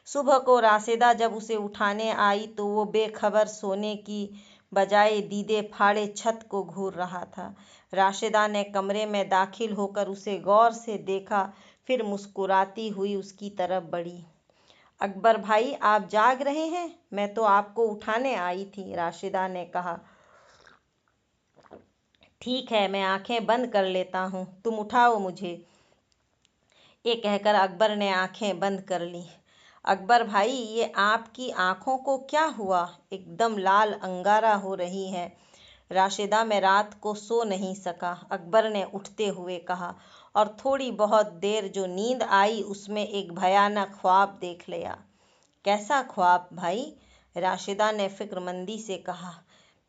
सुबह को राशिदा जब उसे उठाने आई तो वो बेखबर सोने की बजाय दीदे फाड़े छत को घूर रहा था। राशिदा ने कमरे में दाखिल होकर उसे गौर से देखा, फिर मुस्कुराती हुई उसकी तरफ बढ़ी। अकबर भाई, आप जाग रहे हैं? मैं तो आपको उठाने आई थी, राशिदा ने कहा। ठीक है, मैं आंखें बंद कर लेता हूँ, तुम उठाओ मुझे। ये कहकर अकबर ने आंखें बंद कर ली। अकबर भाई, ये आपकी आंखों को क्या हुआ? एकदम लाल अंगारा हो रही है। राशिदा, मैं रात को सो नहीं सका, अकबर ने उठते हुए कहा, और थोड़ी बहुत देर जो नींद आई उसमें एक भयानक ख्वाब देख लिया। कैसा ख्वाब भाई? राशिदा ने फिक्रमंदी से कहा।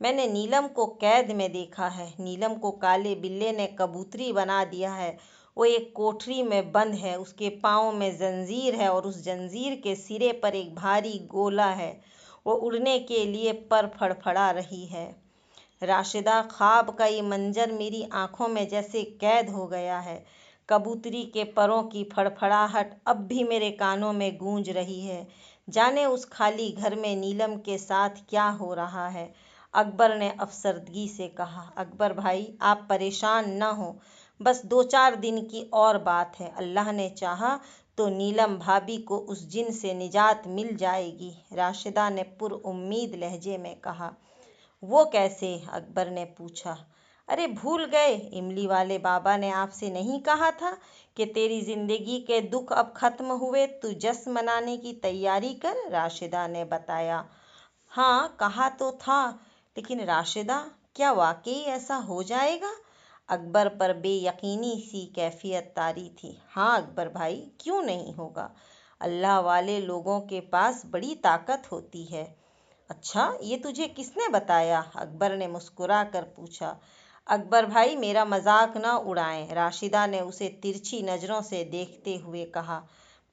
मैंने नीलम को कैद में देखा है। नीलम को काले बिल्ले ने कबूतरी बना दिया है। वो एक कोठरी में बंद है, उसके पाँव में जंजीर है और उस जंजीर के सिरे पर एक भारी गोला है। वो उड़ने के लिए पर फड़फड़ा रही है। राशिदा, ख्वाब का ये मंजर मेरी आंखों में जैसे कैद हो गया है। कबूतरी के परों की फड़फड़ाहट अब भी मेरे कानों में गूंज रही है। जाने उस खाली घर में नीलम के साथ क्या हो रहा है। अकबर ने अफसरदगी से कहा। अकबर भाई, आप परेशान न हो, बस 2-4 दिन की और बात है। अल्लाह ने चाहा तो नीलम भाभी को उस जिन से निजात मिल जाएगी, राशिदा ने पुरउम्मीद लहजे में कहा। वो कैसे? अकबर ने पूछा। अरे भूल गए, इमली वाले बाबा ने आपसे नहीं कहा था कि तेरी जिंदगी के दुख अब खत्म हुए, तू जश्न मनाने की तैयारी कर, राशिदा ने बताया। हाँ, कहा तो था, लेकिन राशिदा, क्या वाकई ऐसा हो जाएगा? अकबर पर बेयकीनी सी कैफियत तारी थी। हाँ अकबर भाई, क्यों नहीं होगा? अल्लाह वाले लोगों के पास बड़ी ताकत होती है। अच्छा, ये तुझे किसने बताया? अकबर ने मुस्कुरा कर पूछा। अकबर भाई, मेरा मजाक न उड़ाएं, राशिदा ने उसे तिरछी नजरों से देखते हुए कहा।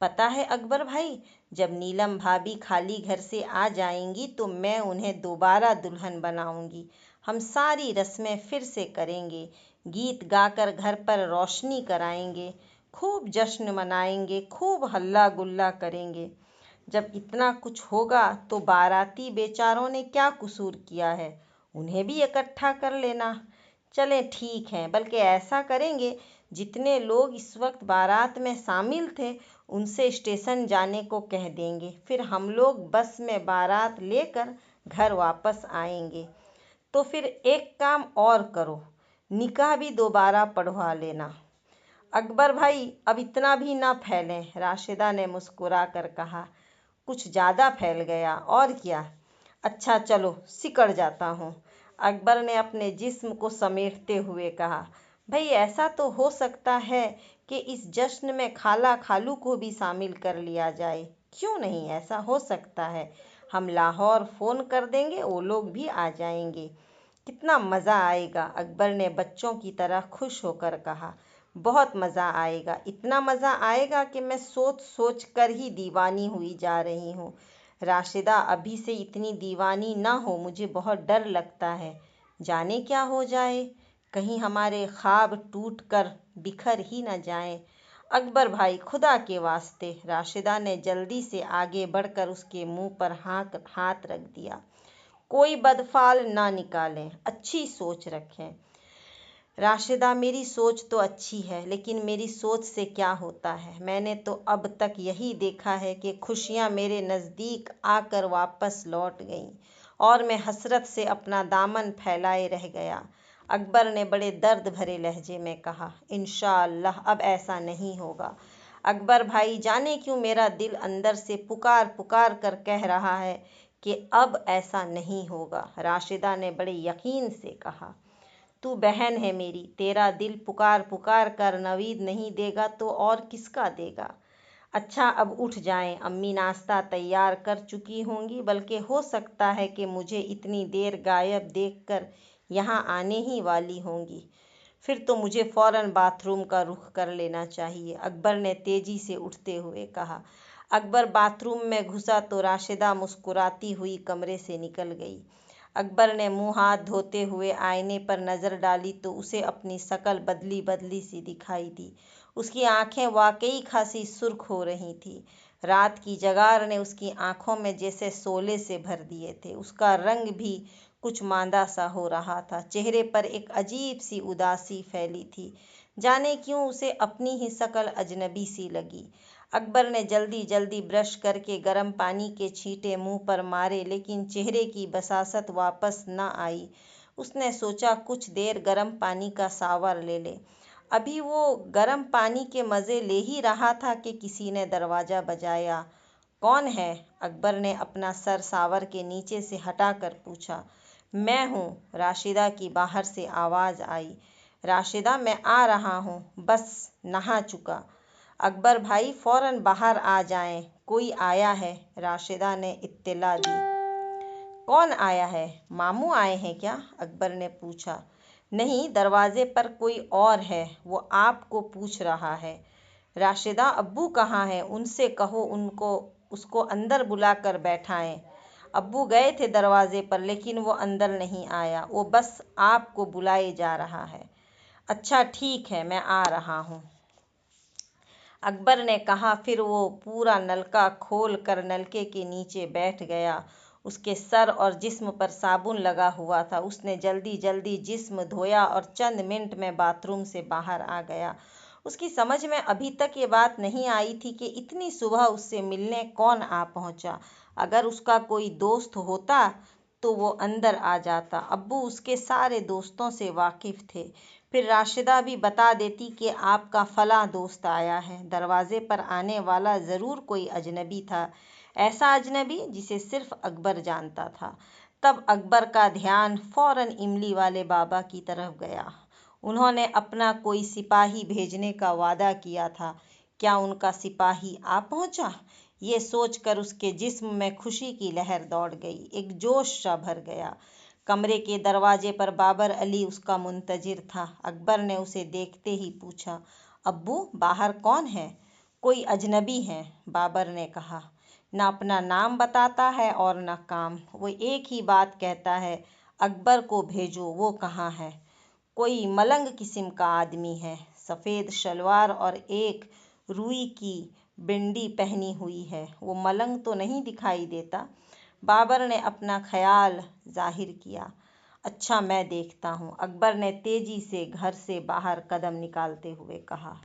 पता है अकबर भाई, जब नीलम भाभी खाली घर से आ जाएंगी तो मैं उन्हें दोबारा दुल्हन बनाऊंगी। हम सारी रस्में फिर से करेंगे, गीत गाकर घर पर रोशनी कराएंगे, खूब जश्न मनाएंगे, खूब हल्ला गुल्ला करेंगे। जब इतना कुछ होगा तो बाराती बेचारों ने क्या कसूर किया है, उन्हें भी इकट्ठा कर लेना। चलें ठीक है, बल्कि ऐसा करेंगे, जितने लोग इस वक्त बारात में शामिल थे उनसे स्टेशन जाने को कह देंगे, फिर हम लोग बस में बारात लेकर घर वापस आएंगे। तो फिर एक काम और करो, निकाह भी दोबारा पढ़वा लेना। अकबर भाई, अब इतना भी ना फैलें, राशिदा ने मुस्कुरा कर कहा। कुछ ज़्यादा फैल गया और क्या। अच्छा चलो, सिकड़ जाता हूँ, अकबर ने अपने जिस्म को समेटते हुए कहा। भाई, ऐसा तो हो सकता है कि इस जश्न में खाला खालू को भी शामिल कर लिया जाए। क्यों नहीं, ऐसा हो सकता है। हम लाहौर फ़ोन कर देंगे, वो लोग भी आ जाएंगे। कितना मज़ा आएगा, अकबर ने बच्चों की तरह खुश होकर कहा। बहुत मज़ा आएगा, इतना मज़ा आएगा कि मैं सोच सोच कर ही दीवानी हुई जा रही हूँ। राशिदा, अभी से इतनी दीवानी ना हो, मुझे बहुत डर लगता है। जाने क्या हो जाए, कहीं हमारे ख्वाब टूट कर बिखर ही न जाएं। अकबर भाई, खुदा के वास्ते, राशिदा ने जल्दी से आगे बढ़कर उसके मुंह पर हाथ हाथ रख दिया। कोई बदफाल ना निकालें, अच्छी सोच रखें। राशिदा, मेरी सोच तो अच्छी है, लेकिन मेरी सोच से क्या होता है। मैंने तो अब तक यही देखा है कि खुशियां मेरे नज़दीक आकर वापस लौट गईं और मैं हसरत से अपना दामन फैलाए रह गया। अकबर ने बड़े दर्द भरे लहजे में कहा। इंशाअल्लाह अब ऐसा नहीं होगा। अकबर भाई, जाने क्यों मेरा दिल अंदर से पुकार पुकार कर कह रहा है कि अब ऐसा नहीं होगा, राशिदा ने बड़े यकीन से कहा। तू बहन है मेरी, तेरा दिल पुकार पुकार कर नवीद नहीं देगा तो और किसका देगा। अच्छा, अब उठ जाएं, अम्मी नाश्ता तैयार कर चुकी होंगी, बल्कि हो सकता है कि मुझे इतनी देर गायब देखकर यहाँ आने ही वाली होंगी। फिर तो मुझे फौरन बाथरूम का रुख कर लेना चाहिए, अकबर ने तेजी से उठते हुए कहा। अकबर बाथरूम में घुसा तो राशिदा मुस्कुराती हुई कमरे से निकल गई। अकबर ने मुंह हाथ धोते हुए आईने पर नज़र डाली तो उसे अपनी शक्ल बदली बदली सी दिखाई दी। उसकी आंखें वाकई खासी सुर्ख हो रही थी। रात की जगार ने उसकी आंखों में जैसे शोले से भर दिए थे। उसका रंग भी कुछ मांदा सा हो रहा था, चेहरे पर एक अजीब सी उदासी फैली थी। जाने क्यों उसे अपनी ही शक्ल अजनबी सी लगी। अकबर ने जल्दी जल्दी ब्रश करके गर्म पानी के छींटे मुंह पर मारे, लेकिन चेहरे की बसासत वापस न आई। उसने सोचा कुछ देर गर्म पानी का सावर ले ले। अभी वो गर्म पानी के मज़े ले ही रहा था कि किसी ने दरवाज़ा बजाया। कौन है? अकबर ने अपना सर सावर के नीचे से हटाकर पूछा। मैं हूँ, राशिदा की बाहर से आवाज़ आई। राशिदा, मैं आ रहा हूँ, बस नहा चुका। अकबर भाई, फौरन बाहर आ जाएं, कोई आया है, राशिदा ने इत्तला दी। कौन आया है? मामू आए हैं क्या? अकबर ने पूछा। नहीं, दरवाजे पर कोई और है, वो आपको पूछ रहा है। राशिदा, अब्बू कहाँ हैं? उनसे कहो उनको उसको अंदर बुलाकर बैठाएं। अब्बू गए थे दरवाजे पर, लेकिन वो अंदर नहीं आया, वो बस आपको बुलाए जा रहा है। अच्छा ठीक है, मैं आ रहा हूँ, अकबर ने कहा। फिर वो पूरा नलका खोल कर नलके के नीचे बैठ गया। उसके सर और जिस्म पर साबुन लगा हुआ था। उसने जल्दी जल्दी जिस्म धोया और चंद मिनट में बाथरूम से बाहर आ गया। उसकी समझ में अभी तक ये बात नहीं आई थी कि इतनी सुबह उससे मिलने कौन आ पहुंचा। अगर उसका कोई दोस्त होता तो वो अंदर आ जाता। अब्बू उसके सारे दोस्तों से वाकिफ थे। फिर राशिदा भी बता देती कि आपका फला दोस्त आया है। दरवाजे पर आने वाला ज़रूर कोई अजनबी था, ऐसा अजनबी जिसे सिर्फ अकबर जानता था। तब अकबर का ध्यान फौरन इमली वाले बाबा की तरफ गया। उन्होंने अपना कोई सिपाही भेजने का वादा किया था, क्या उनका सिपाही आ पहुंचा? ये सोचकर उसके जिस्म में खुशी की लहर दौड़ गई, एक जोश सा भर गया। कमरे के दरवाजे पर बाबर अली उसका मुंतजिर था। अकबर ने उसे देखते ही पूछा, अब्बू, बाहर कौन है? कोई अजनबी है, बाबर ने कहा। न अपना नाम बताता है और न काम, वो एक ही बात कहता है, अकबर को भेजो, वो कहाँ है? कोई मलंग किस्म का आदमी है, सफ़ेद शलवार और एक रुई की बिंदी पहनी हुई है। वो मलंग तो नहीं दिखाई देता। बाबर ने अपना ख्याल जाहिर किया। अच्छा, मैं देखता हूँ, अकबर ने तेजी से घर से बाहर कदम निकालते हुए कहा।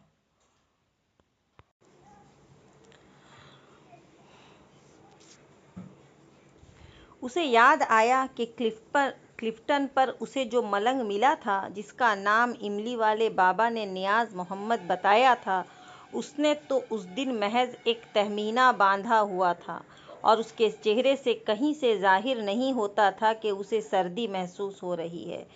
उसे याद आया कि क्लिफ्टन पर उसे जो मलंग मिला था, जिसका नाम इमली वाले बाबा ने नियाज मोहम्मद बताया था, उसने तो उस दिन महज एक तहमीना बांधा हुआ था और उसके चेहरे से कहीं से जाहिर नहीं होता था कि उसे सर्दी महसूस हो रही है।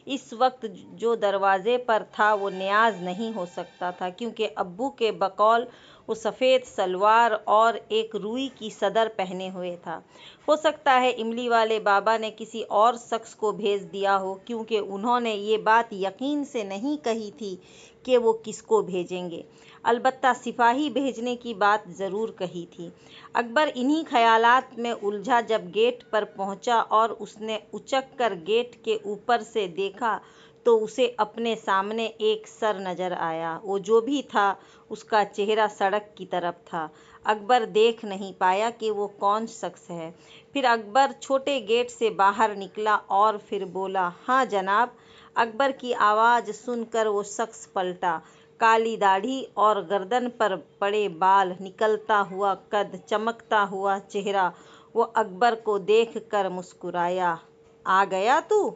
इस वक्त जो दरवाजे पर था वो नियाज नहीं हो सकता था, क्योंकि अब्बू के बकौल वो सफ़ेद सलवार और एक रुई की सदर पहने हुए था। हो सकता है इमली वाले बाबा ने किसी और शख्स को भेज दिया हो, क्योंकि उन्होंने ये बात यकीन से नहीं कही थी कि वो किसको भेजेंगे। अलबत्ता सिपाही भेजने की बात ज़रूर कही थी। अकबर इन्हीं ख्यालात में उलझा जब गेट पर पहुंचा और उसने उचक कर गेट के ऊपर से देखा तो उसे अपने सामने एक सर नजर आया। वो जो भी था, उसका चेहरा सड़क की तरफ था। अकबर देख नहीं पाया कि वो कौन शख्स है। फिर अकबर छोटे गेट से बाहर निकला और फिर बोला, हाँ जनाब। अकबर की आवाज़ सुनकर वो शख्स पलटा। काली दाढ़ी और गर्दन पर पड़े बाल, निकलता हुआ कद, चमकता हुआ चेहरा। वो अकबर को देखकर मुस्कुराया। आ गया तू?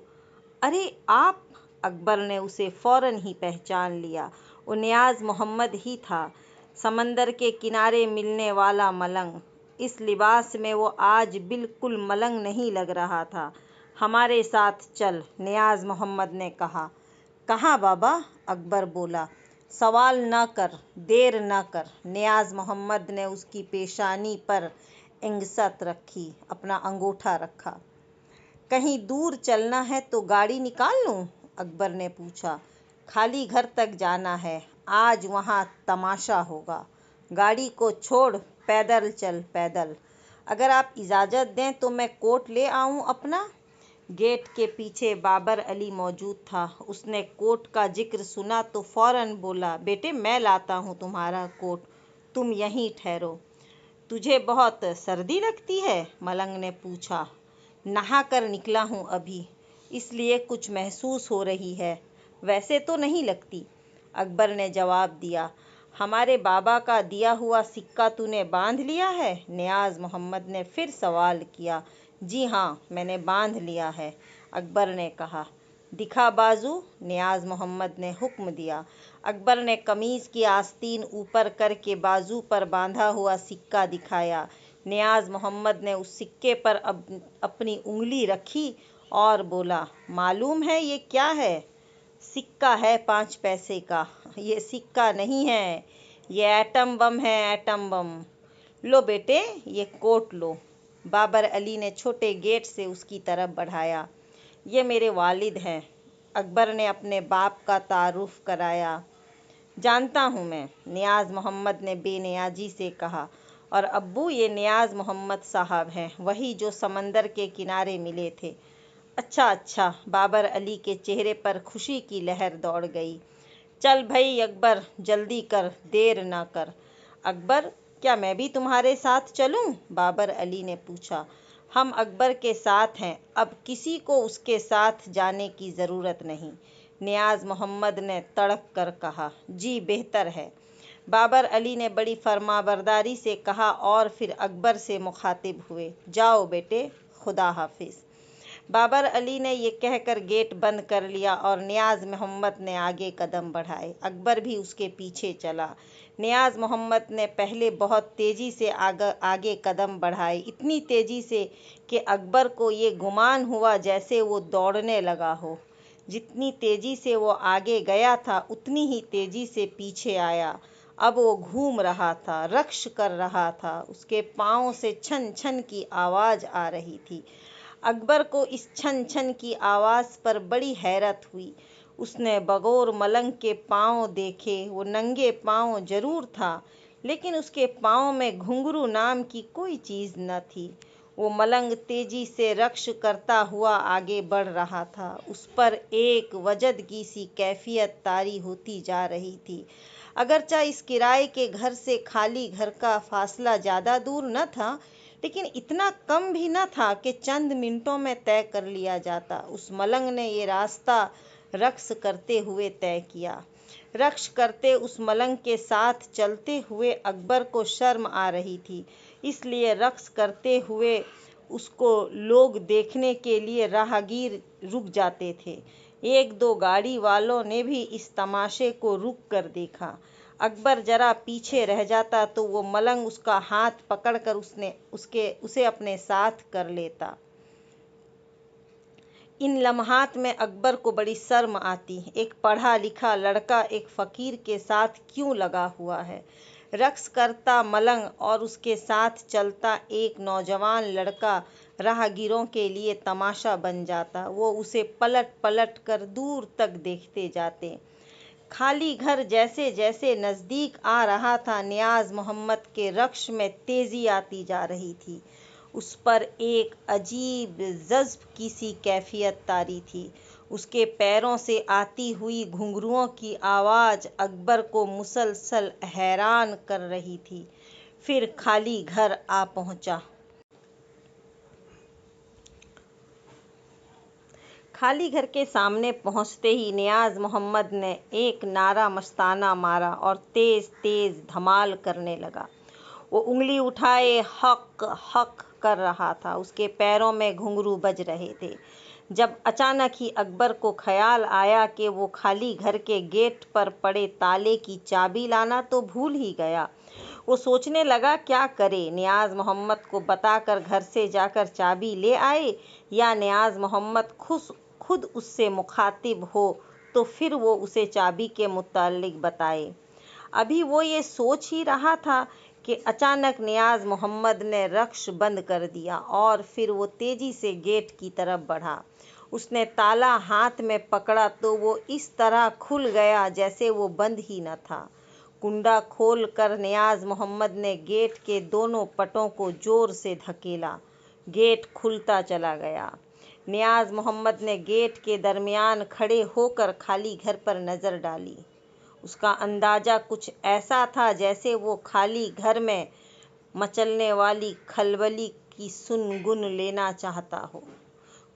अरे आप! अकबर ने उसे फौरन ही पहचान लिया। वो नियाज मोहम्मद ही था, समंदर के किनारे मिलने वाला मलंग। इस लिबास में वो आज बिल्कुल मलंग नहीं लग रहा था। हमारे साथ चल, नियाज मोहम्मद ने कहा। कहाँ बाबा? अकबर बोला। सवाल न कर, देर न कर। नियाज मोहम्मद ने उसकी पेशानी पर इंगसत रखी, अपना अंगूठा रखा। कहीं दूर चलना है तो गाड़ी निकाल लूं? अकबर ने पूछा। खाली घर तक जाना है, आज वहाँ तमाशा होगा। गाड़ी को छोड़, पैदल चल, पैदल। अगर आप इजाज़त दें तो मैं कोट ले आऊं अपना। गेट के पीछे बाबर अली मौजूद था। उसने कोट का जिक्र सुना तो फौरन बोला, बेटे मैं लाता हूँ तुम्हारा कोट, तुम यहीं ठहरो। तुझे बहुत सर्दी लगती है? मलंग ने पूछा। नहा कर निकला हूँ अभी, इसलिए कुछ महसूस हो रही है, वैसे तो नहीं लगती, अकबर ने जवाब दिया। हमारे बाबा का दिया हुआ सिक्का तूने बांध लिया है? नियाज मोहम्मद ने फिर सवाल किया। जी हाँ, मैंने बांध लिया है, अकबर ने कहा। दिखा बाजू, नियाज मोहम्मद ने हुक्म दिया। अकबर ने कमीज की आस्तीन ऊपर करके बाजू पर बांधा हुआ सिक्का दिखाया। नियाज मोहम्मद ने उस सिक्के पर अपनी उंगली रखी और बोला, मालूम है ये क्या है? सिक्का है 5 पैसे का। ये सिक्का नहीं है, ये एटम बम है, एटम बम। लो बेटे, ये कोट लो। बाबर अली ने छोटे गेट से उसकी तरफ बढ़ाया। ये मेरे वालिद हैं, अकबर ने अपने बाप का तारुफ कराया। जानता हूँ मैं, नियाज मोहम्मद ने बेनियाजी से कहा। और अब्बू, ये नियाज मोहम्मद साहब हैं, वही जो समंदर के किनारे मिले थे। अच्छा अच्छा, बाबर अली के चेहरे पर खुशी की लहर दौड़ गई। चल भई अकबर, जल्दी कर, देर ना कर। अकबर, क्या मैं भी तुम्हारे साथ चलूं? बाबर अली ने पूछा। हम अकबर के साथ हैं, अब किसी को उसके साथ जाने की ज़रूरत नहीं, नियाज मोहम्मद ने तड़क कर कहा। जी बेहतर है, बाबर अली ने बड़ी फरमाबरदारी से कहा और फिर अकबर से मुखातिब हुए। जाओ बेटे, खुदा हाफिज। बाबर अली ने ये कहकर गेट बंद कर लिया और नियाज मोहम्मद ने आगे कदम बढ़ाए। अकबर भी उसके पीछे चला। नियाज मोहम्मद ने पहले बहुत तेज़ी से आगे कदम बढ़ाए, इतनी तेज़ी से कि अकबर को ये गुमान हुआ जैसे वो दौड़ने लगा हो। जितनी तेज़ी से वो आगे गया था, उतनी ही तेज़ी से पीछे आया। अब वो घूम रहा था, रक्ष कर रहा था। उसके पाँव से छन छन की आवाज आ रही थी। अकबर को इस छन छन की आवाज पर बड़ी हैरत हुई। उसने बगौर मलंग के पाँव देखे। वो नंगे पाँव जरूर था, लेकिन उसके पाँव में घुंघरू नाम की कोई चीज न थी। वो मलंग तेजी से रक्ष करता हुआ आगे बढ़ रहा था। उस पर एक वजदगी सी कैफियत तारी होती जा रही थी। अगरचा इस किराए के घर से खाली घर का फासला ज्यादा दूर न था, लेकिन इतना कम भी न था कि चंद मिनटों में तय कर लिया जाता। उस मलंग ने ये रास्ता रक्स करते हुए तय किया। रक्स करते उस मलंग के साथ चलते हुए अकबर को शर्म आ रही थी, इसलिए रक्स करते हुए उसको लोग देखने के लिए राहगीर रुक जाते थे। एक दो गाड़ी वालों ने भी इस तमाशे को रुक कर देखा। अकबर जरा पीछे रह जाता तो वो मलंग उसका हाथ पकड़कर उसे अपने साथ कर लेता। इन लम्हात में अकबर को बड़ी शर्म आती। एक पढ़ा लिखा लड़का एक फकीर के साथ क्यों लगा हुआ है? रक्स करता मलंग और उसके साथ चलता एक नौजवान लड़का राहगीरों के लिए तमाशा बन जाता। वो उसे पलट पलट कर दूर तक देखते जाते। खाली घर जैसे जैसे नजदीक आ रहा था, नियाज मोहम्मद के रक्श में तेजी आती जा रही थी। उस पर एक अजीब जज्ब की सी कैफियत तारी थी। उसके पैरों से आती हुई घुंघरुओं की आवाज अकबर को मुसलसल हैरान कर रही थी। फिर खाली घर आ पहुंचा। खाली घर के सामने पहुंचते ही नियाज मोहम्मद ने एक नारा मस्ताना मारा और तेज तेज धमाल करने लगा। वो उंगली उठाए हक हक कर रहा था। उसके पैरों में घुंघरू बज रहे थे। जब अचानक ही अकबर को ख्याल आया कि वो खाली घर के गेट पर पड़े ताले की चाबी लाना तो भूल ही गया। वो सोचने लगा क्या करे, नियाज मोहम्मद को बताकर घर से जाकर चाबी ले आए, या नियाज मोहम्मद खुद उससे मुखातिब हो तो फिर वो उसे चाबी के मुताल्लिक बताए। अभी वो ये सोच ही रहा था कि अचानक नियाज मोहम्मद ने रक्श बंद कर दिया और फिर वो तेजी से गेट की तरफ बढ़ा। उसने ताला हाथ में पकड़ा तो वो इस तरह खुल गया जैसे वो बंद ही न था। कुंडा खोल कर नियाज मोहम्मद ने गेट के दोनों पटों को जोर से धकेला। गेट खुलता चला गया। नियाज मोहम्मद ने गेट के दरमियान खड़े होकर खाली घर पर नजर डाली। उसका अंदाजा कुछ ऐसा था जैसे वो खाली घर में मचलने वाली खलबली की सुन-गुन लेना चाहता हो।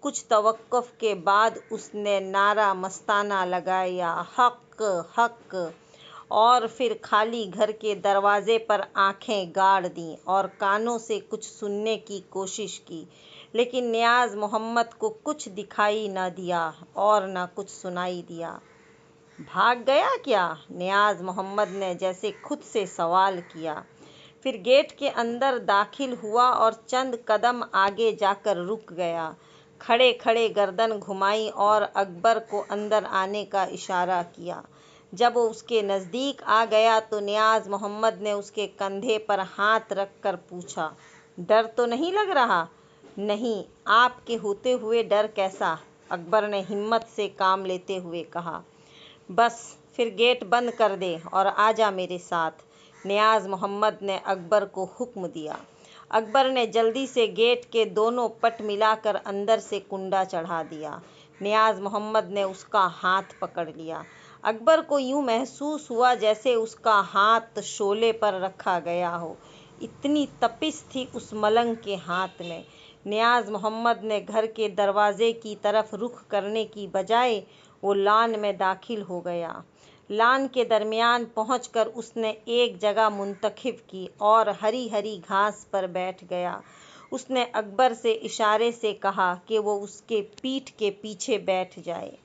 कुछ तवक्कुफ के बाद उसने नारा मस्ताना लगाया, हक हक, और फिर खाली घर के दरवाजे पर आंखें गाड़ दी और कानों से कुछ सुनने की कोशिश की, लेकिन नियाज मोहम्मद को कुछ दिखाई न दिया और न कुछ सुनाई दिया। भाग गया क्या? नियाज मोहम्मद ने जैसे खुद से सवाल किया। फिर गेट के अंदर दाखिल हुआ और चंद कदम आगे जाकर रुक गया। खड़े खड़े गर्दन घुमाई और अकबर को अंदर आने का इशारा किया। जब वो उसके नज़दीक आ गया तो नियाज मोहम्मद ने उसके कंधे पर हाथ रखकर पूछा, डर तो नहीं लग रहा? नहीं, आपके होते हुए डर कैसा? अकबर ने हिम्मत से काम लेते हुए कहा। बस फिर गेट बंद कर दे और आजा मेरे साथ, नियाज मोहम्मद ने अकबर को हुक्म दिया। अकबर ने जल्दी से गेट के दोनों पट मिलाकर अंदर से कुंडा चढ़ा दिया। नियाज मोहम्मद ने उसका हाथ पकड़ लिया। अकबर को यूं महसूस हुआ जैसे उसका हाथ शोले पर रखा गया हो। इतनी तपिश थी उस मलंग के हाथ में। नियाज मोहम्मद ने घर के दरवाजे की तरफ रुख करने की बजाय वो लान में दाखिल हो गया। लान के दरमियान पहुंचकर उसने एक जगह मुंतखब की और हरी हरी घास पर बैठ गया। उसने अकबर से इशारे से कहा कि वो उसके पीठ के पीछे बैठ जाए।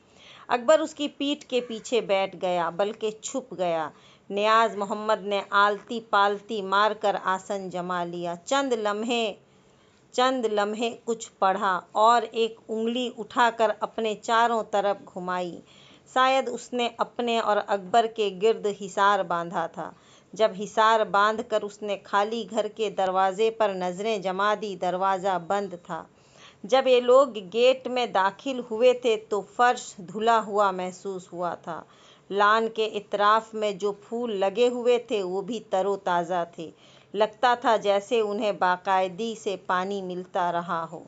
अकबर उसकी पीठ के पीछे बैठ गया, बल्कि छुप गया। नियाज मोहम्मद ने आलती पालती मारकर आसन जमा लिया। चंद लम्हे कुछ पढ़ा और एक उंगली उठाकर अपने चारों तरफ घुमाई। शायद उसने अपने और अकबर के गिर्द हिसार बांधा था। जब हिसार बांधकर उसने खाली घर के दरवाजे पर नजरें जमा दी, दरवाजा बंद था। जब ये लोग गेट में दाखिल हुए थे तो फर्श धुला हुआ महसूस हुआ था। लान के इतराफ में जो फूल लगे हुए थे वो भी तरोताज़ा थे। लगता था जैसे उन्हें बाकायदी से पानी मिलता रहा हो।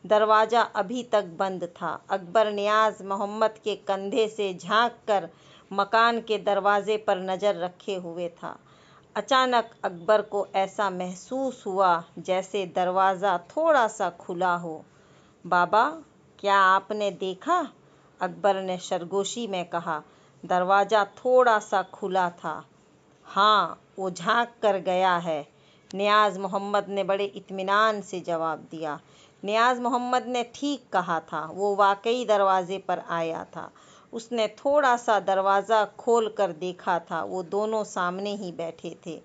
दरवाज़ा अभी तक बंद था। अकबर नियाज़ मोहम्मद के कंधे से झांक कर मकान के दरवाजे पर नज़र रखे हुए था। अचानक अकबर को ऐसा महसूस हुआ जैसे दरवाज़ा थोड़ा सा खुला हो। बाबा, क्या आपने देखा? अकबर ने सरगोशी में कहा। दरवाज़ा थोड़ा सा खुला था। हाँ, वो झांक कर गया है, नियाज़ मोहम्मद ने बड़े इत्मीनान से जवाब दिया। नियाज़ मोहम्मद ने ठीक कहा था, वो वाकई दरवाजे पर आया था। उसने थोड़ा सा दरवाज़ा खोल कर देखा था, वो दोनों सामने ही बैठे थे।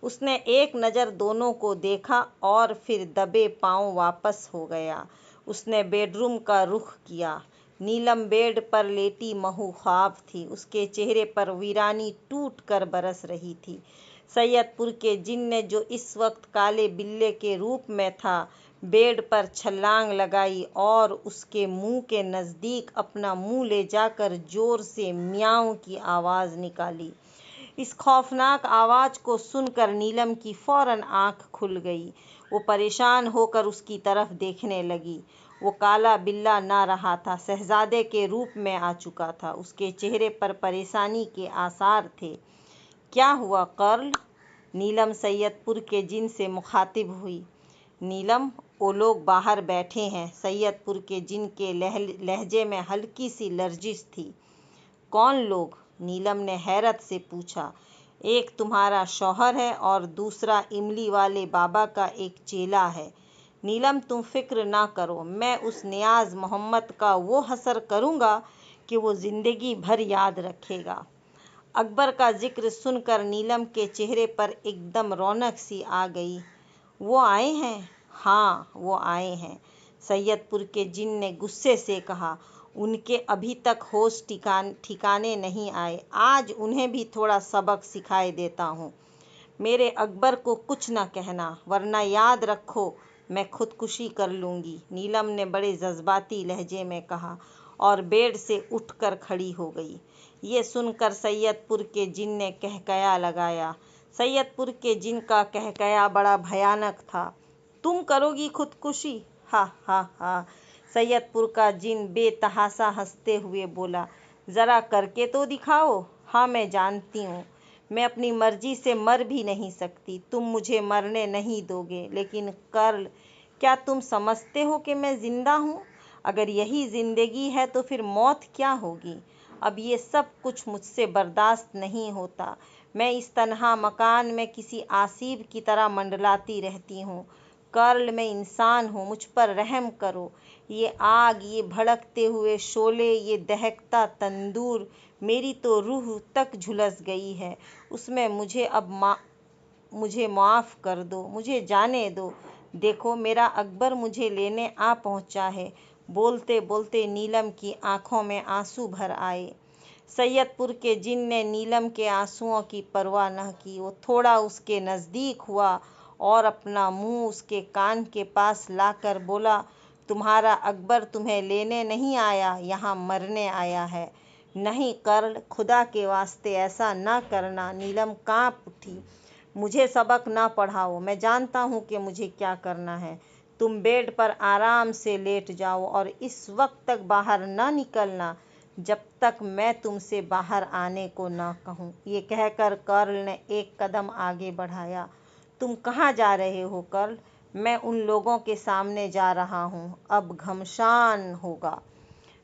उसने एक नज़र दोनों को देखा और फिर दबे पांव वापस हो गया। उसने बेडरूम का रुख किया। नीलम बेड पर लेटी महूख्वाब थी। उसके चेहरे पर वीरानी टूट कर बरस रही थी। सैयदपुर के जिन्न जो इस वक्त काले बिल्ले के रूप में था, बेड पर छलांग लगाई और उसके मुंह के नज़दीक अपना मुंह ले जाकर जोर से म्याऊं की आवाज़ निकाली। इस खौफनाक आवाज़ को सुनकर नीलम की फौरन आंख खुल गई। वो परेशान होकर उसकी तरफ देखने लगी। वो काला बिल्ला ना रहा था, शहजादे के रूप में आ चुका था। उसके चेहरे पर परेशानी के आसार थे। क्या हुआ कर्ल? नीलम सैयदपुर के जिन से मुखातिब हुई। नीलम, वो लोग बाहर बैठे हैं। सैयदपुर के जिन के लहजे में हल्की सी लर्जिश थी। कौन लोग? नीलम ने हैरत से पूछा। एक तुम्हारा शौहर है और दूसरा इमली वाले बाबा का एक चेला है। नीलम, तुम फिक्र ना करो, मैं उस नियाज़ मोहम्मद का वो हसर करूँगा कि वो ज़िंदगी भर याद रखेगा। अकबर का जिक्र सुनकर नीलम के चेहरे पर एकदम रौनक सी आ गई। वो आए हैं? हाँ, वो आए हैं, सैयदपुर के जिन ने गुस्से से कहा। उनके अभी तक होश ठिकाने नहीं आए। आज उन्हें भी थोड़ा सबक सिखाए देता हूँ। मेरे अकबर को कुछ न कहना, वरना याद रखो मैं खुदकुशी कर लूँगी, नीलम ने बड़े जज्बाती लहजे में कहा और बेड से उठकर खड़ी हो गई। ये सुनकर सैयदपुर के जिन ने कहकया लगाया। सैयदपुर के जिन का कहकया बड़ा भयानक था। तुम करोगी खुदकुशी? हा हा हा। सैयदपुर का जिन बेतहासा हंसते हुए बोला। ज़रा करके तो दिखाओ। हाँ, मैं जानती हूँ, मैं अपनी मर्जी से मर भी नहीं सकती। तुम मुझे मरने नहीं दोगे। लेकिन कर्ल, क्या तुम समझते हो कि मैं जिंदा हूँ? अगर यही जिंदगी है तो फिर मौत क्या होगी? अब ये सब कुछ मुझसे बर्दाश्त नहीं होता। मैं इस तन्हा मकान में किसी आसिब की तरह मंडलाती रहती हूँ। कर्ल, मैं इंसान हूँ, मुझ पर रहम करो। ये आग, ये भड़कते हुए शोले, ये दहकता तंदूर, मेरी तो रूह तक झुलस गई है उसमें। मुझे माफ़ कर दो, मुझे जाने दो। देखो, मेरा अकबर मुझे लेने आ पहुंचा है। बोलते बोलते नीलम की आंखों में आंसू भर आए। सैयदपुर के जिन ने नीलम के आंसुओं की परवाह न की। वो थोड़ा उसके नज़दीक हुआ और अपना मुंह उसके कान के पास लाकर बोला, तुम्हारा अकबर तुम्हें लेने नहीं आया, यहाँ मरने आया है। नहीं कर्ल, खुदा के वास्ते ऐसा ना करना। नीलम कांप उठी। मुझे सबक ना पढ़ाओ, मैं जानता हूँ कि मुझे क्या करना है। तुम बेड पर आराम से लेट जाओ और इस वक्त तक बाहर ना निकलना जब तक मैं तुमसे बाहर आने को ना कहूँ। ये कहकर कर्ल ने एक कदम आगे बढ़ाया। तुम कहाँ जा रहे हो कर्ल? मैं उन लोगों के सामने जा रहा हूँ, अब घमसान होगा।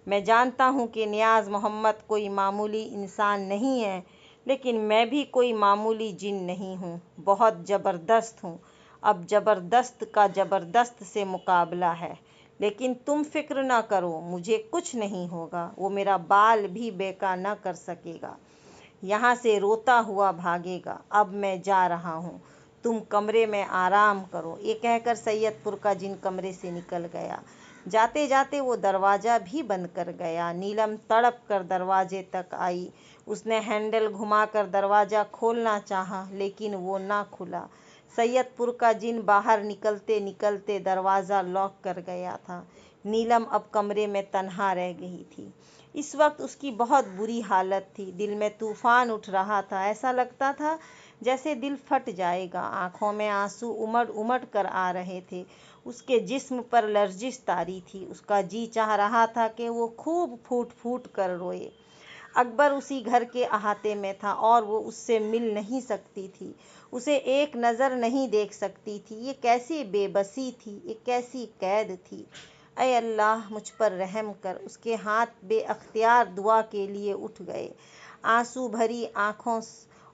मैं जानता हूँ कि नियाज़ मोहम्मद कोई मामूली इंसान नहीं है, लेकिन मैं भी कोई मामूली जिन नहीं हूँ, बहुत ज़बरदस्त हूँ। अब ज़बरदस्त का ज़बरदस्त से मुकाबला है। लेकिन तुम फिक्र ना करो, मुझे कुछ नहीं होगा। वो मेरा बाल भी बेका न कर सकेगा, यहाँ से रोता हुआ भागेगा। अब मैं जा रहा हूँ, तुम कमरे में आराम करो। ये कहकर सैयदपुर का जिन कमरे से निकल गया। जाते जाते वो दरवाज़ा भी बंद कर गया। नीलम तड़प कर दरवाजे तक आई। उसने हैंडल घुमाकर दरवाज़ा खोलना चाहा, लेकिन वो ना खुला। सैयदपुर का जिन बाहर निकलते निकलते दरवाज़ा लॉक कर गया था। नीलम अब कमरे में तन्हा रह गई थी। इस वक्त उसकी बहुत बुरी हालत थी। दिल में तूफान उठ रहा था। ऐसा लगता था जैसे दिल फट जाएगा। आंखों में आंसू उमड़ उमड़ कर आ रहे थे। उसके जिस्म पर लर्जिश तारी थी। उसका जी चाह रहा था कि वो खूब फूट फूट कर रोए। अकबर उसी घर के अहाते में था और वो उससे मिल नहीं सकती थी। उसे एक नज़र नहीं देख सकती थी। ये कैसी बेबसी थी, ये कैसी कैद थी। ऐ अल्लाह, मुझ पर रहम कर। उसके हाथ बेअख्तियार दुआ के लिए उठ गए। आंसू भरी आंखों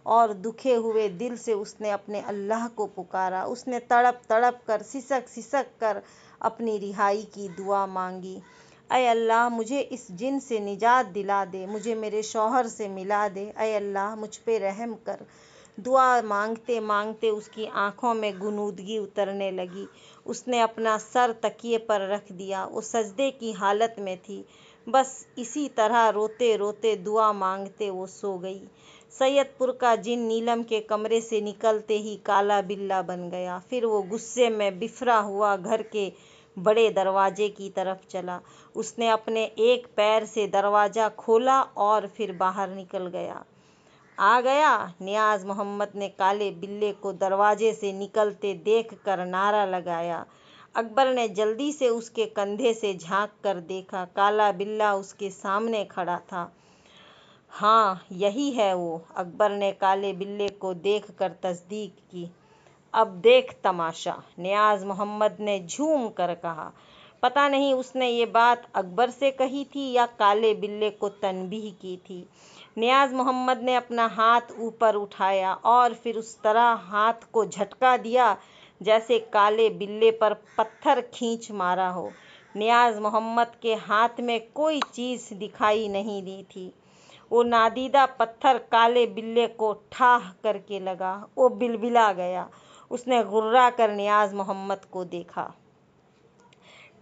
और दुखे हुए दिल से उसने अपने अल्लाह को पुकारा। उसने तड़प तड़प कर, सिसक सिसक कर अपनी रिहाई की दुआ मांगी। ऐ अल्लाह, मुझे इस जिन से निजात दिला दे, मुझे मेरे शौहर से मिला दे। ऐ अल्लाह, मुझ पे रहम कर। दुआ मांगते मांगते उसकी आंखों में गुनूदगी उतरने लगी। उसने अपना सर तकिए पर रख दिया। वो सजदे की हालत में थी। बस इसी तरह रोते रोते दुआ मांगते वो सो गई। सैयदपुर का जिन नीलम के कमरे से निकलते ही काला बिल्ला बन गया। फिर वो गुस्से में बिफरा हुआ घर के बड़े दरवाजे की तरफ चला। उसने अपने एक पैर से दरवाज़ा खोला और फिर बाहर निकल गया। आ गया, नियाज़ मोहम्मद ने काले बिल्ले को दरवाजे से निकलते देख कर नारा लगाया। अकबर ने जल्दी से उसके कंधे से झांक कर देखा। काला बिल्ला उसके सामने खड़ा था। हाँ, यही है वो। अकबर ने काले बिल्ले को देख कर तस्दीक की। अब देख तमाशा, नियाज़ मोहम्मद ने झूम कर कहा। पता नहीं उसने ये बात अकबर से कही थी या काले बिल्ले को तनबीह की थी। नियाज़ मोहम्मद ने अपना हाथ ऊपर उठाया और फिर उस तरह हाथ को झटका दिया जैसे काले बिल्ले पर पत्थर खींच मारा हो। नियाज़ मोहम्मद के हाथ में कोई चीज़ दिखाई नहीं दी थी। वो नादीदा पत्थर काले बिल्ले को ठाह करके लगा। वो बिलबिला गया। उसने गुर्रा कर नियाज़ मोहम्मद को देखा।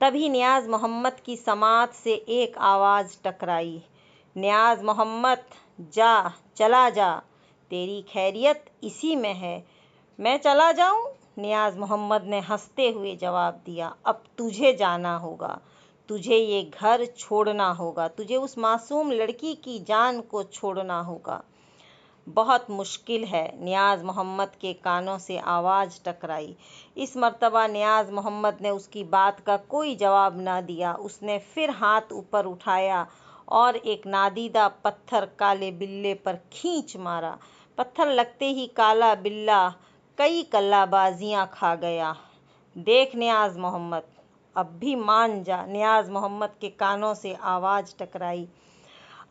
तभी नियाज़ मोहम्मद की समात से एक आवाज़ टकराई। नियाज़ मोहम्मद, जा, चला जा, तेरी खैरियत इसी में है। मैं चला जाऊं? नियाज़ मोहम्मद ने हंसते हुए जवाब दिया। अब तुझे जाना होगा। तुझे ये घर छोड़ना होगा। तुझे उस मासूम लड़की की जान को छोड़ना होगा। बहुत मुश्किल है, नियाज़ मोहम्मद के कानों से आवाज़ टकराई। इस मर्तबा नियाज़ मोहम्मद ने उसकी बात का कोई जवाब ना दिया। उसने फिर हाथ ऊपर उठाया और एक नादीदा पत्थर काले बिल्ले पर खींच मारा। पत्थर लगते ही काला बिल्ला कई कल्लाबाजियां खा गया। देख नियाज़ मोहम्मद, अब भी मान जा। नियाज़ मोहम्मद के कानों से आवाज़ टकराई।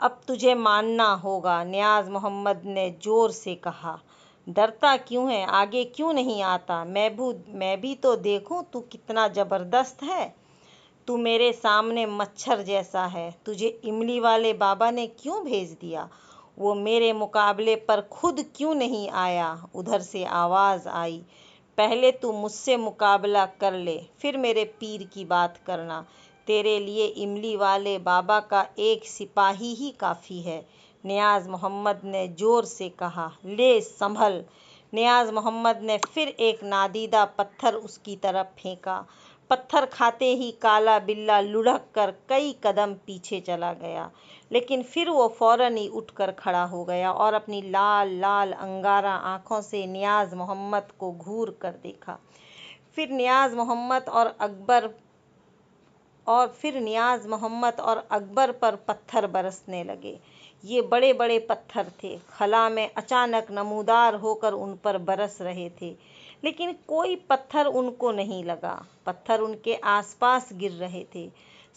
अब तुझे मानना होगा, नियाज़ मोहम्मद ने ज़ोर से कहा। डरता क्यों है? आगे क्यों नहीं आता? मैं भी तो देखूं तू कितना ज़बरदस्त है। तू मेरे सामने मच्छर जैसा है। तुझे इमली वाले बाबा ने क्यों भेज दिया? वो मेरे मुकाबले पर खुद क्यों नहीं आया? उधर से आवाज़ आई। पहले तू मुझसे मुकाबला कर ले, फिर मेरे पीर की बात करना। तेरे लिए इमली वाले बाबा का एक सिपाही ही काफ़ी है। नियाज़ मोहम्मद ने ज़ोर से कहा। ले संभल। नियाज़ मोहम्मद ने फिर एक नादीदा पत्थर उसकी तरफ फेंका। पत्थर खाते ही काला बिल्ला लुढ़क कर कई कदम पीछे चला गया, लेकिन फिर वो फौरन ही उठकर खड़ा हो गया और अपनी लाल लाल अंगारा आंखों से नियाज़ मोहम्मद को घूर कर देखा। फिर नियाज़ मोहम्मद और अकबर पर पत्थर बरसने लगे। ये बड़े बड़े पत्थर थे, खला में अचानक नमूदार होकर उन पर बरस रहे थे, लेकिन कोई पत्थर उनको नहीं लगा। पत्थर उनके आसपास गिर रहे थे,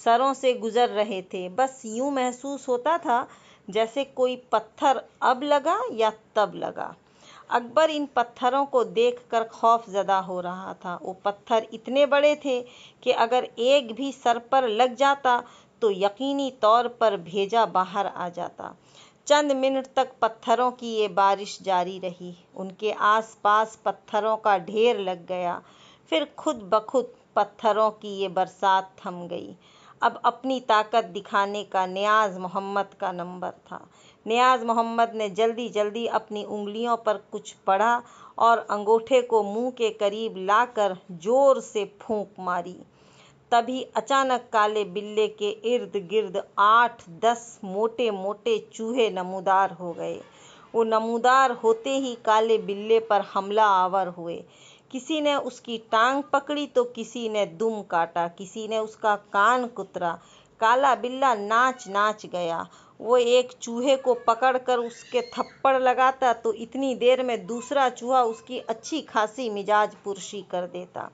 सरों से गुजर रहे थे। बस यूं महसूस होता था जैसे कोई पत्थर अब लगा या तब लगा। अकबर इन पत्थरों को देखकर खौफजदा हो रहा था। वो पत्थर इतने बड़े थे कि अगर एक भी सर पर लग जाता तो यकीनी तौर पर भेजा बाहर आ जाता। चंद मिनट तक पत्थरों की ये बारिश जारी रही। उनके आसपास पत्थरों का ढेर लग गया। फिर खुद ब खुद पत्थरों की ये बरसात थम गई। अब अपनी ताकत दिखाने का नियाज मोहम्मद का नंबर था। नियाज मोहम्मद ने जल्दी जल्दी अपनी उंगलियों पर कुछ पढ़ा और अंगूठे को मुंह के करीब लाकर जोर से फूंक मारी। तभी अचानक काले बिल्ले के इर्द गिर्द 8-10 मोटे मोटे चूहे नमूदार हो गए। वो नमूदार होते ही काले बिल्ले पर हमला आवर हुए। किसी ने उसकी टांग पकड़ी तो किसी ने दुम काटा, किसी ने उसका कान कुतरा। काला बिल्ला नाच नाच गया। वो एक चूहे को पकड़कर उसके थप्पड़ लगाता तो इतनी देर में दूसरा चूहा उसकी अच्छी खासी मिजाज पुरशी कर देता।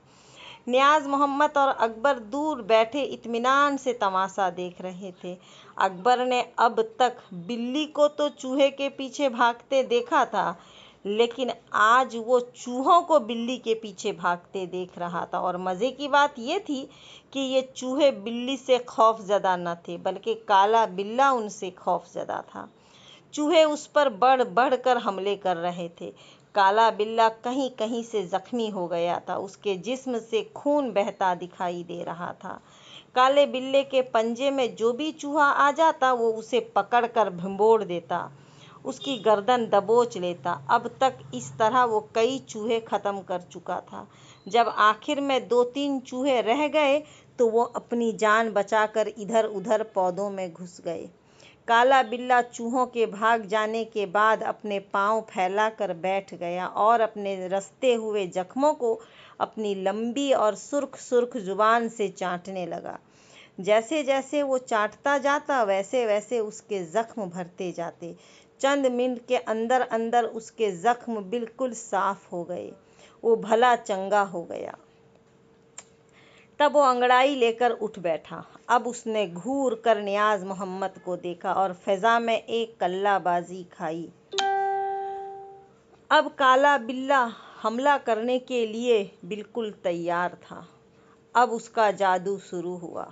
नियाज मोहम्मद और अकबर दूर बैठे इत्मीनान से तमाशा देख रहे थे। अकबर ने अब तक बिल्ली को तो चूहे के पीछे भागते देखा था, लेकिन आज वो चूहों को बिल्ली के पीछे भागते देख रहा था। और मज़े की बात ये थी कि ये चूहे बिल्ली से खौफजदा न थे, बल्कि काला बिल्ला उनसे खौफजदा था। चूहे उस पर बढ़ बढ़ कर हमले कर रहे थे। काला बिल्ला कहीं कहीं से जख्मी हो गया था, उसके जिस्म से खून बहता दिखाई दे रहा था। काले बिल्ले के पंजे में जो भी चूहा आ जाता वो उसे पकड़कर भिंबोड़ देता, उसकी गर्दन दबोच लेता। अब तक इस तरह वो कई चूहे खत्म कर चुका था। जब आखिर में 2-3 चूहे रह गए तो वो अपनी जान बचाकर इधर उधर पौधों में घुस गए। काला बिल्ला चूहों के भाग जाने के बाद अपने पांव फैलाकर बैठ गया और अपने रसते हुए जख्मों को अपनी लंबी और सुर्ख सुर्ख जुबान से चाटने लगा। जैसे जैसे वो चाटता जाता वैसे वैसे उसके जख्म भरते जाते। चंद मिनट के अंदर अंदर उसके जख्म बिल्कुल साफ हो गए। वो भला चंगा हो गया। तब वो अंगड़ाई लेकर उठ बैठा। अब उसने घूर कर नियाज मोहम्मद को देखा और फिजा में एक कल्लाबाजी खाई। अब काला बिल्ला हमला करने के लिए बिल्कुल तैयार था। अब उसका जादू शुरू हुआ।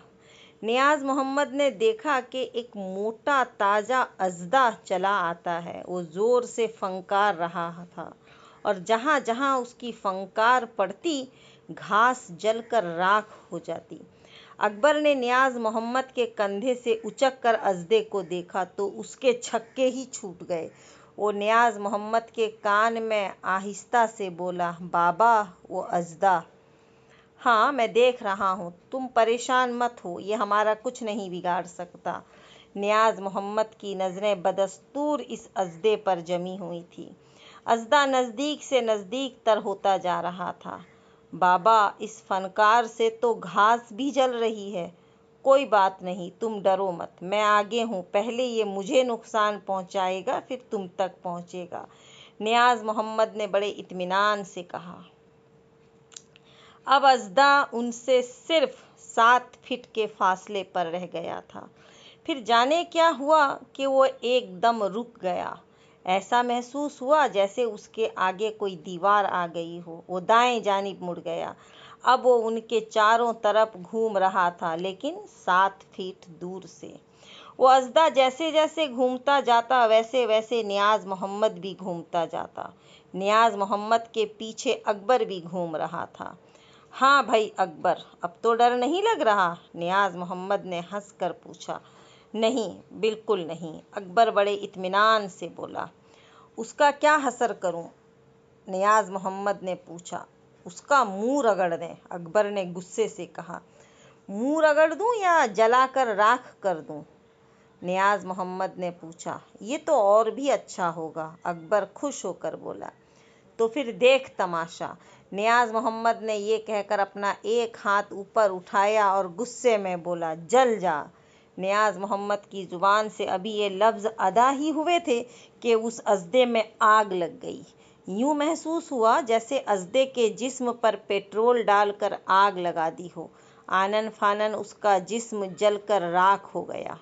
नियाज मोहम्मद ने देखा कि एक मोटा ताजा अजदा चला आता है। वो जोर से फंकार रहा था और जहां जहां उसकी फंकार पड़ती घास जलकर राख हो जाती। अकबर ने नियाज मोहम्मद के कंधे से उचक कर अजदे को देखा तो उसके छक्के ही छूट गए। वो नियाज मोहम्मद के कान में आहिस्ता से बोला, बाबा वो अजदा। हाँ मैं देख रहा हूँ, तुम परेशान मत हो, ये हमारा कुछ नहीं बिगाड़ सकता। नियाज मोहम्मद की नज़रें बदस्तूर इस अजदे पर जमी हुई थी। अजदा नज़दीक से नज़दीक तर होता जा रहा था। बाबा इस फनकार से तो घास भी जल रही है। कोई बात नहीं, तुम डरो मत, मैं आगे हूँ। पहले ये मुझे नुकसान पहुँचाएगा फिर तुम तक पहुँचेगा, नियाज मोहम्मद ने बड़े इत्मीनान से कहा। अब अजदा उनसे सिर्फ 7 फीट के फासले पर रह गया था। फिर जाने क्या हुआ कि वो एकदम रुक गया। ऐसा महसूस हुआ जैसे उसके आगे कोई दीवार आ गई हो। वो दाएं जानिब मुड़ गया। अब वो उनके चारों तरफ घूम रहा था, लेकिन 7 फीट दूर से। वो अजदा जैसे जैसे घूमता जाता वैसे वैसे नियाज मोहम्मद भी घूमता जाता। नियाज मोहम्मद के पीछे अकबर भी घूम रहा था। हाँ भाई अकबर, अब तो डर नहीं लग रहा? नियाज मोहम्मद ने हंसकर पूछा। नहीं, बिल्कुल नहीं, अकबर बड़े इत्मीनान से बोला। उसका क्या हसर करूं? नियाज मोहम्मद ने पूछा। उसका मुंह रगड़ दें, अकबर ने गुस्से से कहा। मुंह रगड़ दूं या जलाकर राख कर दूं? नियाज मोहम्मद ने पूछा। ये तो और भी अच्छा होगा, अकबर खुश होकर बोला। तो फिर देख तमाशा। नियाज मोहम्मद ने ये कहकर अपना एक हाथ ऊपर उठाया और गुस्से में बोला, जल जा। नियाज मोहम्मद की जुबान से अभी ये लफ्ज़ अदा ही हुए थे कि उस अजदे में आग लग गई। यूं महसूस हुआ जैसे अजदे के जिस्म पर पेट्रोल डालकर आग लगा दी हो। आनन फानन उसका जिस्म जलकर राख हो गया।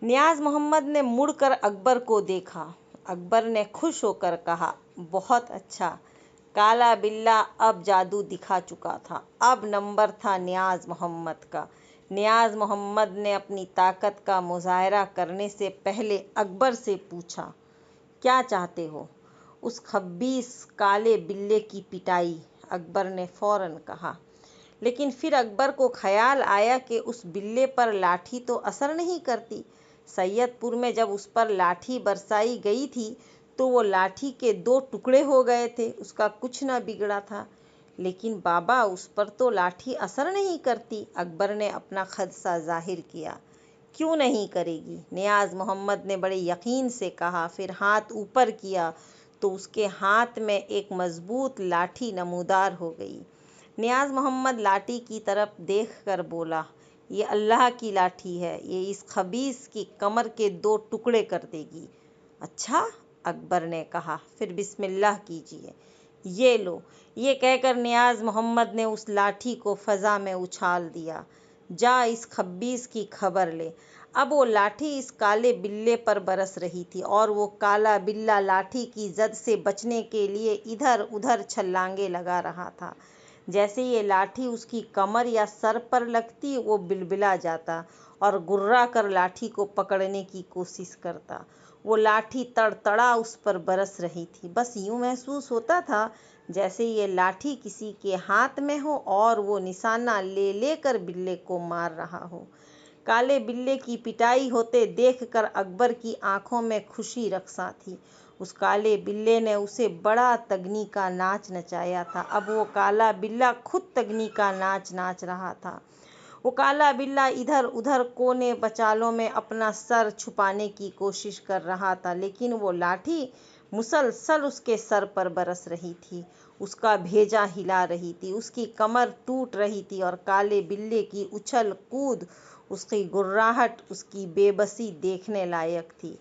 नियाज मोहम्मद ने मुड़कर अकबर को देखा। अकबर ने खुश होकर कहा, बहुत अच्छा। काला बिल्ला अब जादू दिखा चुका था। अब नंबर था नियाज मोहम्मद का। नियाज मोहम्मद ने अपनी ताकत का मुजाहरा करने से पहले अकबर से पूछा, क्या चाहते हो? उस खब्बीस काले बिल्ले की पिटाई? अकबर ने फौरन कहा। लेकिन फिर अकबर को ख्याल आया कि उस बिल्ले पर लाठी तो असर नहीं करती। सैयदपुर में जब उस पर लाठी बरसाई गई थी तो वो लाठी के 2 टुकड़े हो गए थे, उसका कुछ न बिगड़ा था। लेकिन बाबा, उस पर तो लाठी असर नहीं करती, अकबर ने अपना खदशा जाहिर किया। क्यों नहीं करेगी? नियाज मोहम्मद ने बड़े यकीन से कहा। फिर हाथ ऊपर किया तो उसके हाथ में एक मजबूत लाठी नमूदार हो गई। नियाज मोहम्मद लाठी की तरफ देख कर बोला, ये अल्लाह की लाठी है, ये इस खबीस की कमर के 2 टुकड़े कर देगी। अच्छा, अकबर ने कहा, फिर बिस्मिल्लाह कीजिए। ये लो। ये कहकर नियाज मोहम्मद ने उस लाठी को फजा में उछाल दिया। जा इस खब्बीस की खबर ले। अब वो लाठी इस काले बिल्ले पर बरस रही थी और वो काला बिल्ला लाठी की जद से बचने के लिए इधर उधर छलांगे लगा रहा था। जैसे ये लाठी उसकी कमर या सर पर लगती वो बिलबिला जाता और गुर्रा कर लाठी को पकड़ने की कोशिश करता। वो लाठी तड़तड़ा उस पर बरस रही थी। बस यूं महसूस होता था जैसे ये लाठी किसी के हाथ में हो और वो निशाना ले लेकर बिल्ले को मार रहा हो। काले बिल्ले की पिटाई होते देखकर अकबर की आंखों में खुशी रक्सा थी। उस काले बिल्ले ने उसे बड़ा तगनी का नाच नचाया था। अब वो काला बिल्ला खुद तगनी का नाच नाच रहा था। वो काला बिल्ला इधर उधर कोने बचालों में अपना सर छुपाने की कोशिश कर रहा था, लेकिन वो लाठी मुसलसल उसके सर पर बरस रही थी, उसका भेजा हिला रही थी, उसकी कमर टूट रही थी और काले बिल्ले की उछल कूद, उसकी गुर्राहट, उसकी बेबसी देखने लायक थी।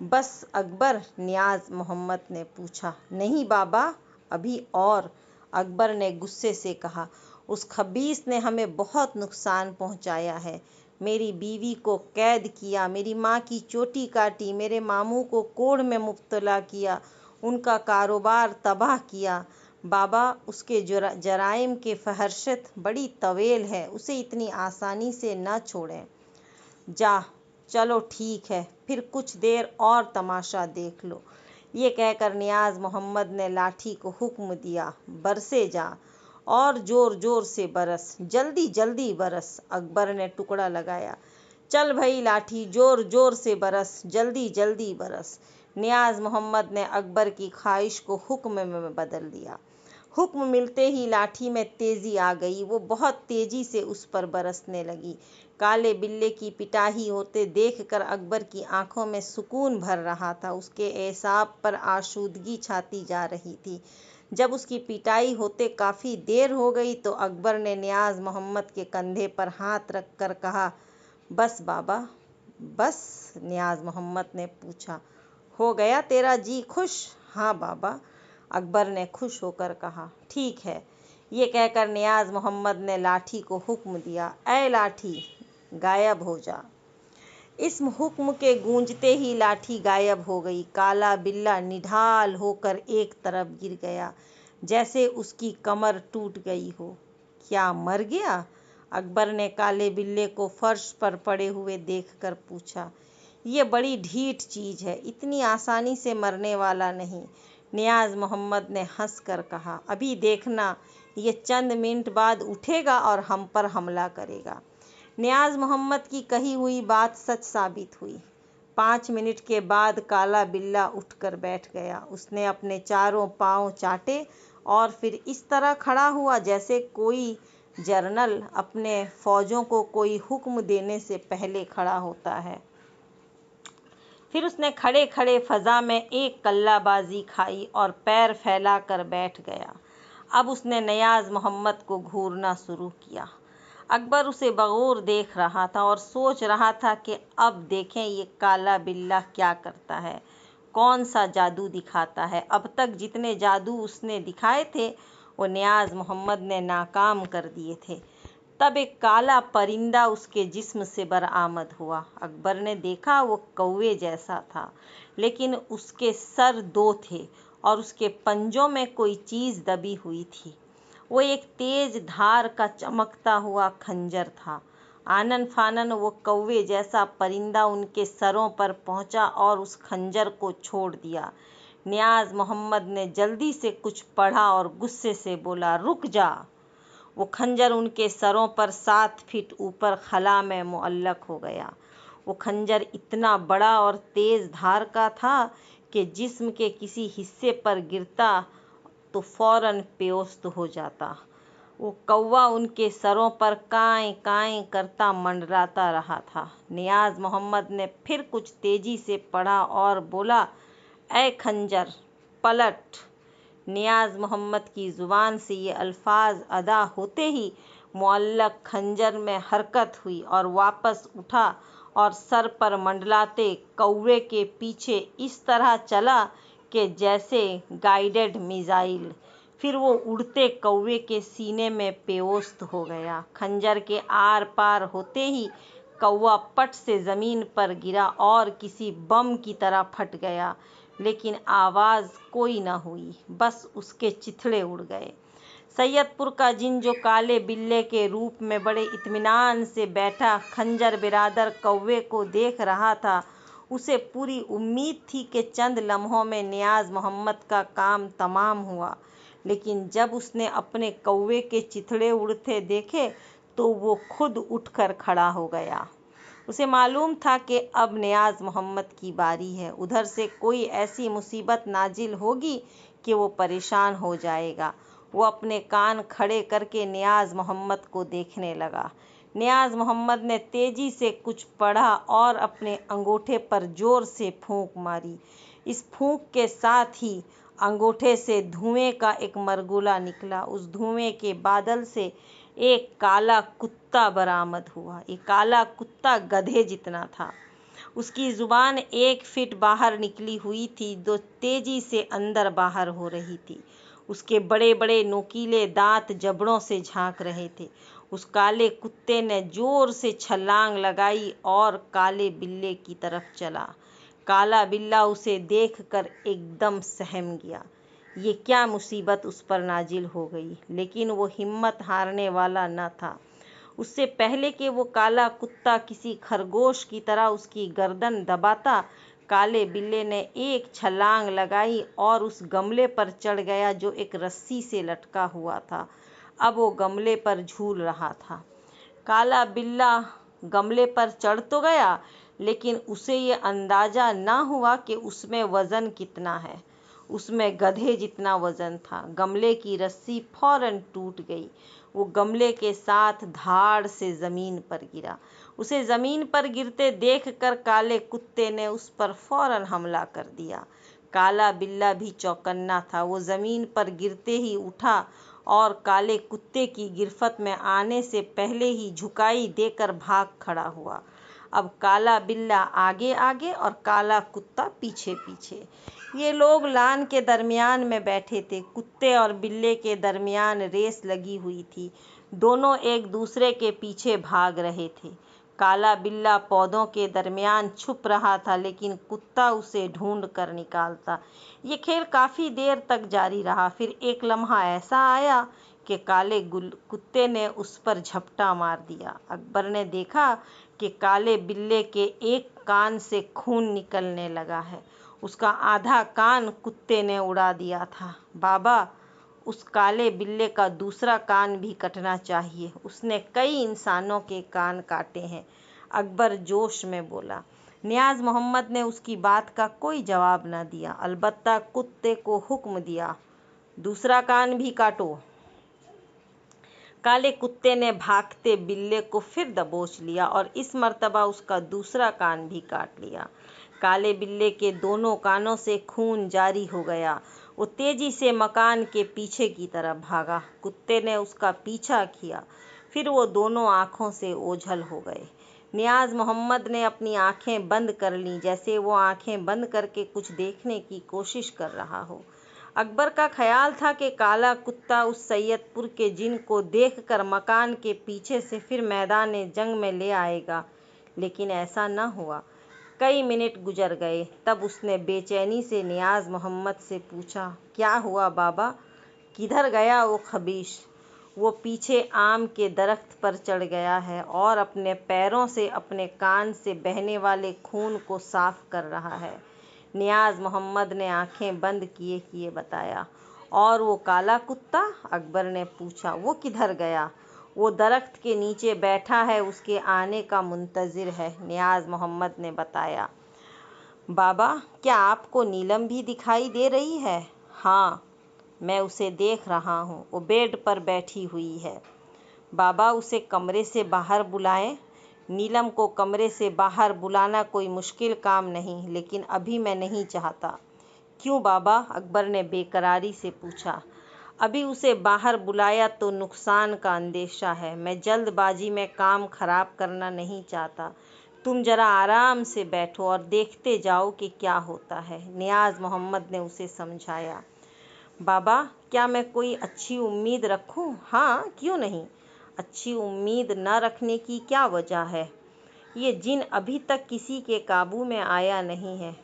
बस अकबर? नियाज मोहम्मद ने पूछा। नहीं बाबा, अभी और, अकबर ने गुस्से से कहा। उस खबीस ने हमें बहुत नुकसान पहुंचाया है। मेरी बीवी को कैद किया, मेरी माँ की चोटी काटी, मेरे मामू को कोढ़ में मुब्तला किया, उनका कारोबार तबाह किया। बाबा, उसके जराइम के फहरशत बड़ी तवेल है, उसे इतनी आसानी से न छोड़ें। जा, चलो ठीक है, फिर कुछ देर और तमाशा देख लो। ये कहकर नियाज मोहम्मद ने लाठी को हुक्म दिया, बरसे जा और जोर जोर से बरस, जल्दी जल्दी बरस। अकबर ने टुकड़ा लगाया। चल भई लाठी, जोर जोर से बरस, जल्दी जल्दी बरस। नियाज मोहम्मद ने अकबर की ख्वाहिश को हुक्म में बदल दिया। हुक्म मिलते ही लाठी में तेजी आ गई, वो बहुत तेजी से उस पर बरसने लगी। काले बिल्ले की पिटाई होते देखकर अकबर की आंखों में सुकून भर रहा था, उसके एसाब पर आशूदगी छाती जा रही थी। जब उसकी पिटाई होते काफ़ी देर हो गई तो अकबर ने नियाज मोहम्मद के कंधे पर हाथ रख कर कहा, बस बाबा, बस। नियाज मोहम्मद ने पूछा, हो गया तेरा जी खुश? हाँ बाबा, अकबर ने खुश होकर कहा। ठीक है। ये कहकर नियाज मोहम्मद ने लाठी को हुक्म दिया, ऐ लाठी, गायब हो जा। इस हुक्म के गूंजते ही लाठी गायब हो गई। काला बिल्ला निढाल होकर एक तरफ गिर गया, जैसे उसकी कमर टूट गई हो। क्या मर गया? अकबर ने काले बिल्ले को फर्श पर पड़े हुए देखकर पूछा। ये बड़ी ढीठ चीज़ है, इतनी आसानी से मरने वाला नहीं। नियाज मोहम्मद ने हंसकर कहा, अभी देखना, ये चंद मिनट बाद उठेगा और हम पर हमला करेगा। नियाज मोहम्मद की कही हुई बात सच साबित हुई। 5 मिनट के बाद काला बिल्ला उठकर बैठ गया। उसने अपने चारों पांव चाटे और फिर इस तरह खड़ा हुआ जैसे कोई जर्नल अपने फौजों को कोई हुक्म देने से पहले खड़ा होता है। फिर उसने खड़े खड़े फजा में एक कल्लाबाजी खाई और पैर फैलाकर बैठ गया। अब उसने नियाज मोहम्मद को घूरना शुरू किया। अकबर उसे बगौर देख रहा था और सोच रहा था कि अब देखें ये काला बिल्ला क्या करता है, कौन सा जादू दिखाता है। अब तक जितने जादू उसने दिखाए थे वो नियाज मोहम्मद ने नाकाम कर दिए थे। तब एक काला परिंदा उसके जिस्म से बरामद हुआ। अकबर ने देखा वो कौवे जैसा था, लेकिन उसके सर 2 थे और उसके पंजों में कोई चीज़ दबी हुई थी। वो एक तेज धार का चमकता हुआ खंजर था। आनन फानन वो कौवे जैसा परिंदा उनके सरों पर पहुंचा और उस खंजर को छोड़ दिया। नियाज मोहम्मद ने जल्दी से कुछ पढ़ा और गुस्से से बोला, रुक जा। वो खंजर उनके सरों पर 7 फीट ऊपर खला में मुअल्लक हो गया। वो खंजर इतना बड़ा और तेज धार का था कि जिस्म के किसी हिस्से पर गिरता तो फौरन बेहोश हो जाता। वो कौवा उनके सरों पर काएं काएं करता मंडराता रहा था। नियाज मोहम्मद ने फिर कुछ तेजी से पढ़ा और बोला, ऐ खंजर पलट। नियाज मोहम्मद की जुबान से ये अल्फाज अदा होते ही मुअल्लक खंजर में हरकत हुई और वापस उठा और सर पर मंडलाते कौवे के पीछे इस तरह चला कि जैसे गाइडेड मिसाइल। फिर वो उड़ते कौवे के सीने में पेवस्त हो गया। खंजर के आर पार होते ही कौवा पट से ज़मीन पर गिरा और किसी बम की तरह फट गया, लेकिन आवाज़ कोई न हुई, बस उसके चिथड़े उड़ गए। सैयदपुर का जिन जो काले बिल्ले के रूप में बड़े इत्मीनान से बैठा खंजर बिरादर कौवे को देख रहा था, उसे पूरी उम्मीद थी कि चंद लम्हों में नियाज मोहम्मद का काम तमाम हुआ। लेकिन जब उसने अपने कौवे के चिथड़े उड़ते देखे तो वो खुद उठकर खड़ा हो गया। उसे मालूम था कि अब नियाज मोहम्मद की बारी है। उधर से कोई ऐसी मुसीबत नाजिल होगी कि वो परेशान हो जाएगा। वो अपने कान खड़े करके नियाज मोहम्मद को देखने लगा। नियाज मोहम्मद ने तेजी से कुछ पढ़ा और अपने अंगूठे पर जोर से फूंक मारी। इस फूंक के साथ ही अंगूठे से धुएं का एक मरगुला निकला। उस धुएं के बादल से एक काला कुत्ता बरामद हुआ। ये काला कुत्ता गधे जितना था। उसकी जुबान 1 फीट बाहर निकली हुई थी, जो तेजी से अंदर बाहर हो रही थी। उसके बड़े बड़े नोकीले दांत जबड़ों से झांक रहे थे। उस काले कुत्ते ने जोर से छलांग लगाई और काले बिल्ले की तरफ चला। काला बिल्ला उसे देखकर एकदम सहम गया। ये क्या मुसीबत उस पर नाजिल हो गई, लेकिन वो हिम्मत हारने वाला न था। उससे पहले कि वो काला कुत्ता किसी खरगोश की तरह उसकी गर्दन दबाता, काले बिल्ले ने एक छलांग लगाई और उस गमले पर चढ़ गया जो एक रस्सी से लटका हुआ था। अब वो गमले पर झूल रहा था। काला बिल्ला गमले पर चढ़ तो गया, लेकिन उसे ये अंदाजा ना हुआ कि उसमें वजन कितना है। उसमें गधे जितना वजन था। गमले की रस्सी फौरन टूट गई। वो गमले के साथ धाड़ से जमीन पर गिरा। उसे जमीन पर गिरते देखकर काले कुत्ते ने उस पर फौरन हमला कर दिया। काला बिल्ला भी चौकन्ना था। वो जमीन पर गिरते ही उठा और काले कुत्ते की गिरफ्त में आने से पहले ही झुकाई देकर भाग खड़ा हुआ। अब काला बिल्ला आगे आगे और काला कुत्ता पीछे पीछे। ये लोग लान के दरमियान में बैठे थे। कुत्ते और बिल्ले के दरमियान रेस लगी हुई थी। दोनों एक दूसरे के पीछे भाग रहे थे। काला बिल्ला पौधों के दरमियान छुप रहा था, लेकिन कुत्ता उसे ढूंढ कर निकालता। ये खेल काफ़ी देर तक जारी रहा। फिर एक लम्हा ऐसा आया कि काले कुत्ते ने उस पर झपटा मार दिया। अकबर ने देखा कि काले बिल्ले के एक कान से खून निकलने लगा है। उसका आधा कान कुत्ते ने उड़ा दिया था। बाबा, उस काले बिल्ले का दूसरा कान भी कटना चाहिए। उसने कई इंसानों के कान काटे हैं, अकबर जोश में बोला। नियाज मोहम्मद ने उसकी बात का कोई जवाब न दिया, अलबत्ता कुत्ते को हुक्म दिया, दूसरा कान भी काटो। काले कुत्ते ने भागते बिल्ले को फिर दबोच लिया और इस मर्तबा उसका दूसरा कान भी काट लिया। काले बिल्ले के दोनों कानों से खून जारी हो गया। वो तेजी से मकान के पीछे की तरफ भागा। कुत्ते ने उसका पीछा किया। फिर वो दोनों आँखों से ओझल हो गए। नियाज मोहम्मद ने अपनी आंखें बंद कर लीं, जैसे वो आंखें बंद करके कुछ देखने की कोशिश कर रहा हो। अकबर का ख्याल था कि काला कुत्ता उस सैयदपुर के जिन को देखकर मकान के पीछे से फिर मैदान जंग में ले आएगा, लेकिन ऐसा न हुआ। कई मिनट गुजर गए। तब उसने बेचैनी से नियाज मोहम्मद से पूछा, क्या हुआ बाबा, किधर गया वो खबीश? वो पीछे आम के दरख्त पर चढ़ गया है और अपने पैरों से अपने कान से बहने वाले खून को साफ कर रहा है। नियाज मोहम्मद ने आंखें बंद किए किए बताया। और वो काला कुत्ता? अकबर ने पूछा। वो किधर गया? वो दरख्त के नीचे बैठा है, उसके आने का मुंतजिर है, नियाज मोहम्मद ने बताया। बाबा, क्या आपको नीलम भी दिखाई दे रही है? हाँ, मैं उसे देख रहा हूँ, वो बेड पर बैठी हुई है। बाबा, उसे कमरे से बाहर बुलाएं। नीलम को कमरे से बाहर बुलाना कोई मुश्किल काम नहीं, लेकिन अभी मैं नहीं चाहता। क्यों बाबा? अकबर ने बेकरारी से पूछा। अभी उसे बाहर बुलाया तो नुकसान का अंदेशा है। मैं जल्दबाजी में काम खराब करना नहीं चाहता। तुम जरा आराम से बैठो और देखते जाओ कि क्या होता है, नियाज मोहम्मद ने उसे समझाया। बाबा, क्या मैं कोई अच्छी उम्मीद रखूं? हाँ, क्यों नहीं। अच्छी उम्मीद न रखने की क्या वजह है? ये जिन अभी तक किसी के काबू में आया नहीं है,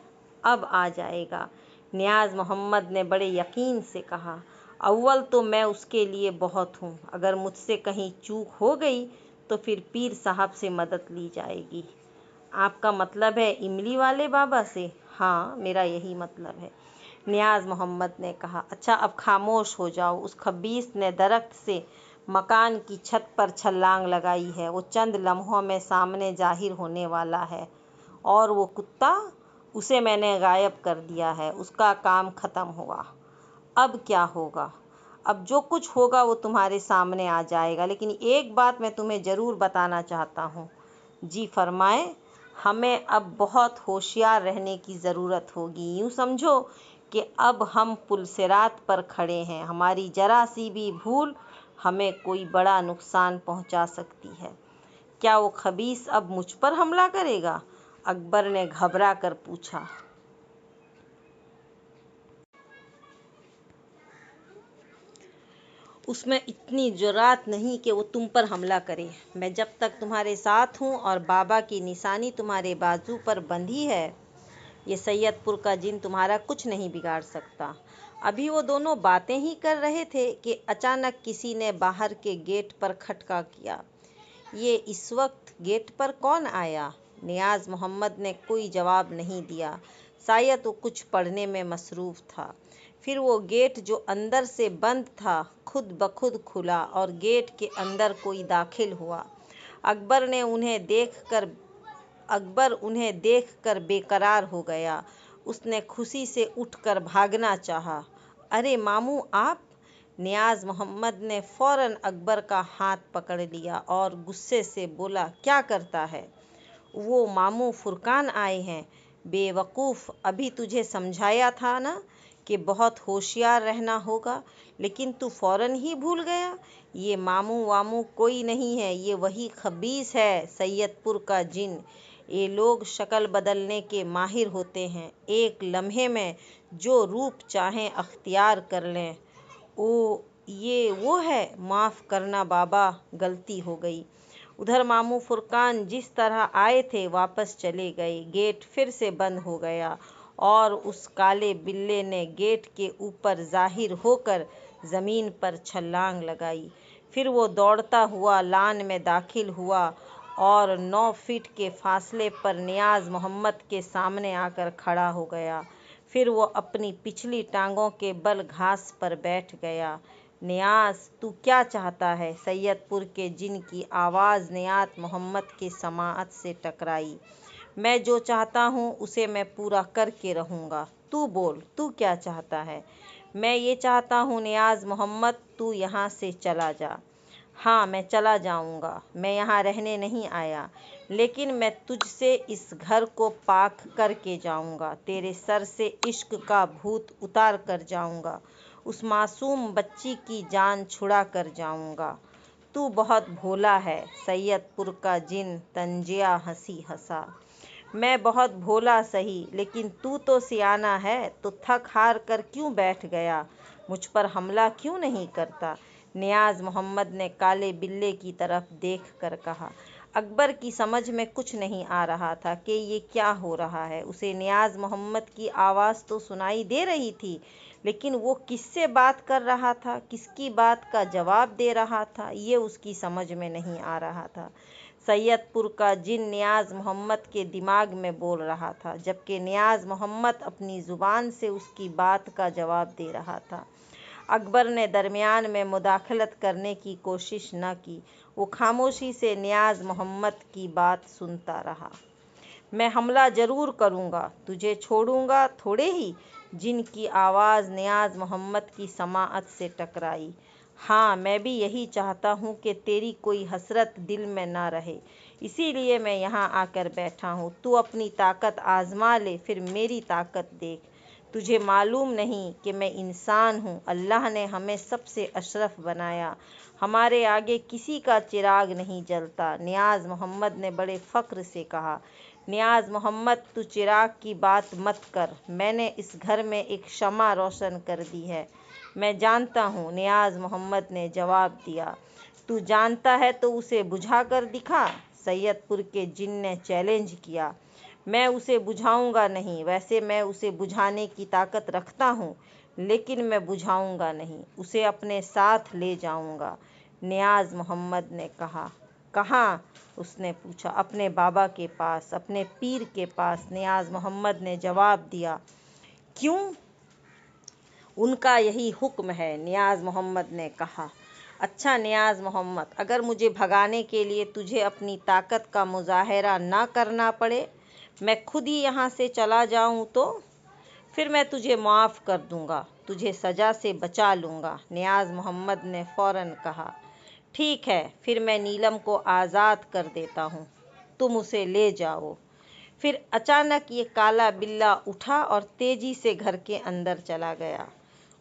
अब आ जाएगा, नियाज मोहम्मद ने बड़े यकीन से कहा। अव्वल तो मैं उसके लिए बहुत हूँ। अगर मुझसे कहीं चूक हो गई तो फिर पीर साहब से मदद ली जाएगी। आपका मतलब है इमली वाले बाबा से? हाँ, मेरा यही मतलब है, नियाज मोहम्मद ने कहा। अच्छा, अब खामोश हो जाओ। उस खबीस ने दरख्त से मकान की छत पर छलांग लगाई है। वो चंद लम्हों में सामने जाहिर होने वाला है। और वो कुत्ता? उसे मैंने गायब कर दिया है। उसका काम खत्म हुआ। अब क्या होगा? अब जो कुछ होगा वो तुम्हारे सामने आ जाएगा, लेकिन एक बात मैं तुम्हें ज़रूर बताना चाहता हूँ। जी फरमाएं। हमें अब बहुत होशियार रहने की ज़रूरत होगी। यूँ समझो कि अब हम पुलसिरात पर खड़े हैं। हमारी जरा सी भी भूल हमें कोई बड़ा नुकसान पहुंचा सकती है। क्या वो खबीस अब मुझ पर हमला करेगा? अकबर ने घबरा कर पूछा। उसमें इतनी जुर्रात नहीं कि वो तुम पर हमला करे। मैं जब तक तुम्हारे साथ हूँ और बाबा की निशानी तुम्हारे बाजू पर बंधी है, ये सैयदपुर का जिन तुम्हारा कुछ नहीं बिगाड़ सकता। अभी वो दोनों बातें ही कर रहे थे कि अचानक किसी ने बाहर के गेट पर खटका किया। ये इस वक्त गेट पर कौन आया? नियाज मोहम्मद ने कोई जवाब नहीं दिया। शायद वो कुछ पढ़ने में मसरूफ़ था। फिर वो गेट जो अंदर से बंद था खुद ब खुद खुला और गेट के अंदर कोई दाखिल हुआ। अकबर उन्हें देखकर बेकरार हो गया। उसने खुशी से उठकर भागना चाहा। अरे मामू, आप? नियाज मोहम्मद ने फौरन अकबर का हाथ पकड़ लिया और गुस्से से बोला, क्या करता है? वो मामू फुरकान आए हैं। बेवकूफ़, अभी तुझे समझाया था ना कि बहुत होशियार रहना होगा, लेकिन तू फौरन ही भूल गया। ये मामू वामू कोई नहीं है, ये वही खबीस है, सैयदपुर का जिन। ये लोग शक्ल बदलने के माहिर होते हैं। एक लम्हे में जो रूप चाहें अख्तियार कर लें। ये वो है। माफ़ करना बाबा, गलती हो गई। उधर मामू फुरकान जिस तरह आए थे वापस चले गए। गेट फिर से बंद हो गया और उस काले बिल्ले ने गेट के ऊपर जाहिर होकर ज़मीन पर छलांग लगाई। फिर वो दौड़ता हुआ लान में दाखिल हुआ और 9 फीट के फासले पर नियाज मोहम्मद के सामने आकर खड़ा हो गया। फिर वो अपनी पिछली टांगों के बल घास पर बैठ गया। नियाज, तू क्या चाहता है? सैयदपुर के जिन की आवाज़ नियाज मोहम्मद के समाअत से टकराई। मैं जो चाहता हूँ उसे मैं पूरा करके रहूँगा। तू बोल, तू क्या चाहता है? मैं ये चाहता हूँ नियाज मोहम्मद, तू यहाँ से चला जा। हाँ, मैं चला जाऊँगा। मैं यहाँ रहने नहीं आया, लेकिन मैं तुझसे इस घर को पाक करके जाऊँगा। तेरे सर से इश्क का भूत उतार कर जाऊँगा। उस मासूम बच्ची की जान छुड़ा कर जाऊँगा। तू बहुत भोला है। सैयदपुर का जिन तंजिया हंसी हंसा। मैं बहुत भोला सही, लेकिन तू तो सियाना है, तो थक हार कर क्यों बैठ गया? मुझ पर हमला क्यों नहीं करता? नियाज मोहम्मद ने काले बिल्ले की तरफ देख कर कहा। अकबर की समझ में कुछ नहीं आ रहा था कि ये क्या हो रहा है। उसे नियाज मोहम्मद की आवाज़ तो सुनाई दे रही थी, लेकिन वो किससे बात कर रहा था, किसकी बात का जवाब दे रहा था, ये उसकी समझ में नहीं आ रहा था। सैयदपुर का जिन नियाज मोहम्मद के दिमाग में बोल रहा था, जबकि नियाज मोहम्मद अपनी ज़ुबान से उसकी बात का जवाब दे रहा था। अकबर ने दरमियान में मुदाखलत करने की कोशिश न की। वो खामोशी से नियाज मोहम्मद की बात सुनता रहा। मैं हमला ज़रूर करूँगा, तुझे छोड़ूंगा थोड़े ही। जिनकी आवाज़ नियाज मोहम्मद की समाअत से टकराई। हाँ, मैं भी यही चाहता हूँ कि तेरी कोई हसरत दिल में ना रहे, इसीलिए मैं यहाँ आकर बैठा हूँ। तू अपनी ताकत आजमा ले, फिर मेरी ताकत देख। तुझे मालूम नहीं कि मैं इंसान हूँ। अल्लाह ने हमें सबसे अशरफ बनाया, हमारे आगे किसी का चिराग नहीं जलता। नियाज मोहम्मद ने बड़े फ़ख्र से कहा। नियाज मोहम्मद, तू चिराग की बात मत कर, मैंने इस घर में एक शमा रोशन कर दी है। मैं जानता हूँ, नियाज मोहम्मद ने जवाब दिया। तू जानता है तो उसे बुझा कर दिखा, सैयदपुर के जिन ने चैलेंज किया। मैं उसे बुझाऊंगा नहीं, वैसे मैं उसे बुझाने की ताकत रखता हूँ, लेकिन मैं बुझाऊंगा नहीं, उसे अपने साथ ले जाऊंगा, नियाज मोहम्मद ने कहा। कहाँ? उसने पूछा। अपने बाबा के पास, अपने पीर के पास, नियाज मोहम्मद ने जवाब दिया। क्यों? उनका यही हुक्म है, नियाज मोहम्मद ने कहा। अच्छा नियाज मोहम्मद, अगर मुझे भगाने के लिए तुझे अपनी ताकत का मुजाहरा ना करना पड़े, मैं खुद ही यहाँ से चला जाऊँ तो? फिर मैं तुझे माफ़ कर दूँगा, तुझे सज़ा से बचा लूँगा, नियाज मोहम्मद ने फ़ौरन कहा। ठीक है, फिर मैं नीलम को आज़ाद कर देता हूँ, तुम उसे ले जाओ। फिर अचानक ये काला बिल्ला उठा और तेजी से घर के अंदर चला गया।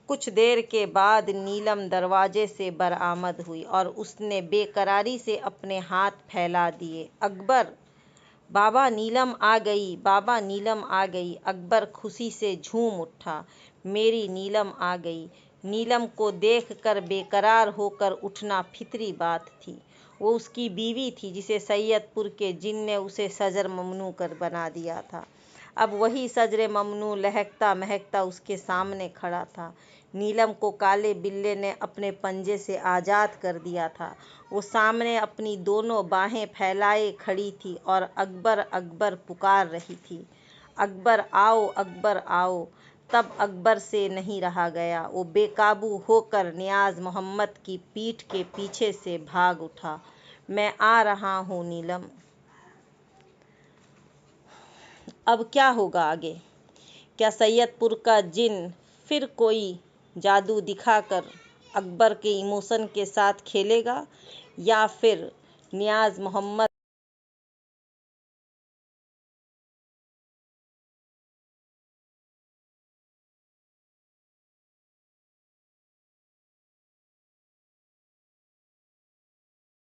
कुछ देर के बाद नीलम दरवाजे से बरामद हुई और उसने बेकरारी से अपने हाथ फैला दिए। अकबर! बाबा, नीलम आ गई, बाबा, नीलम आ गई। अकबर खुशी से झूम उठा। मेरी नीलम आ गई। नीलम को देखकर बेकरार होकर उठना फितरी बात थी। वो उसकी बीवी थी, जिसे सैयदपुर के जिन ने उसे सजर ममनू कर बना दिया था। अब वही सजर ममनू लहकता महकता उसके सामने खड़ा था। नीलम को काले बिल्ले ने अपने पंजे से आज़ाद कर दिया था। वो सामने अपनी दोनों बाहें फैलाए खड़ी थी और अकबर अकबर पुकार रही थी। अकबर आओ, अकबर आओ। तब अकबर से नहीं रहा गया। वो बेकाबू होकर नियाज मोहम्मद की पीठ के पीछे से भाग उठा। मैं आ रहा हूँ नीलम। अब क्या होगा आगे? क्या सैयदपुर का जिन फिर कोई जादू दिखाकर अकबर के इमोशन के साथ खेलेगा, या फिर नियाज मोहम्मद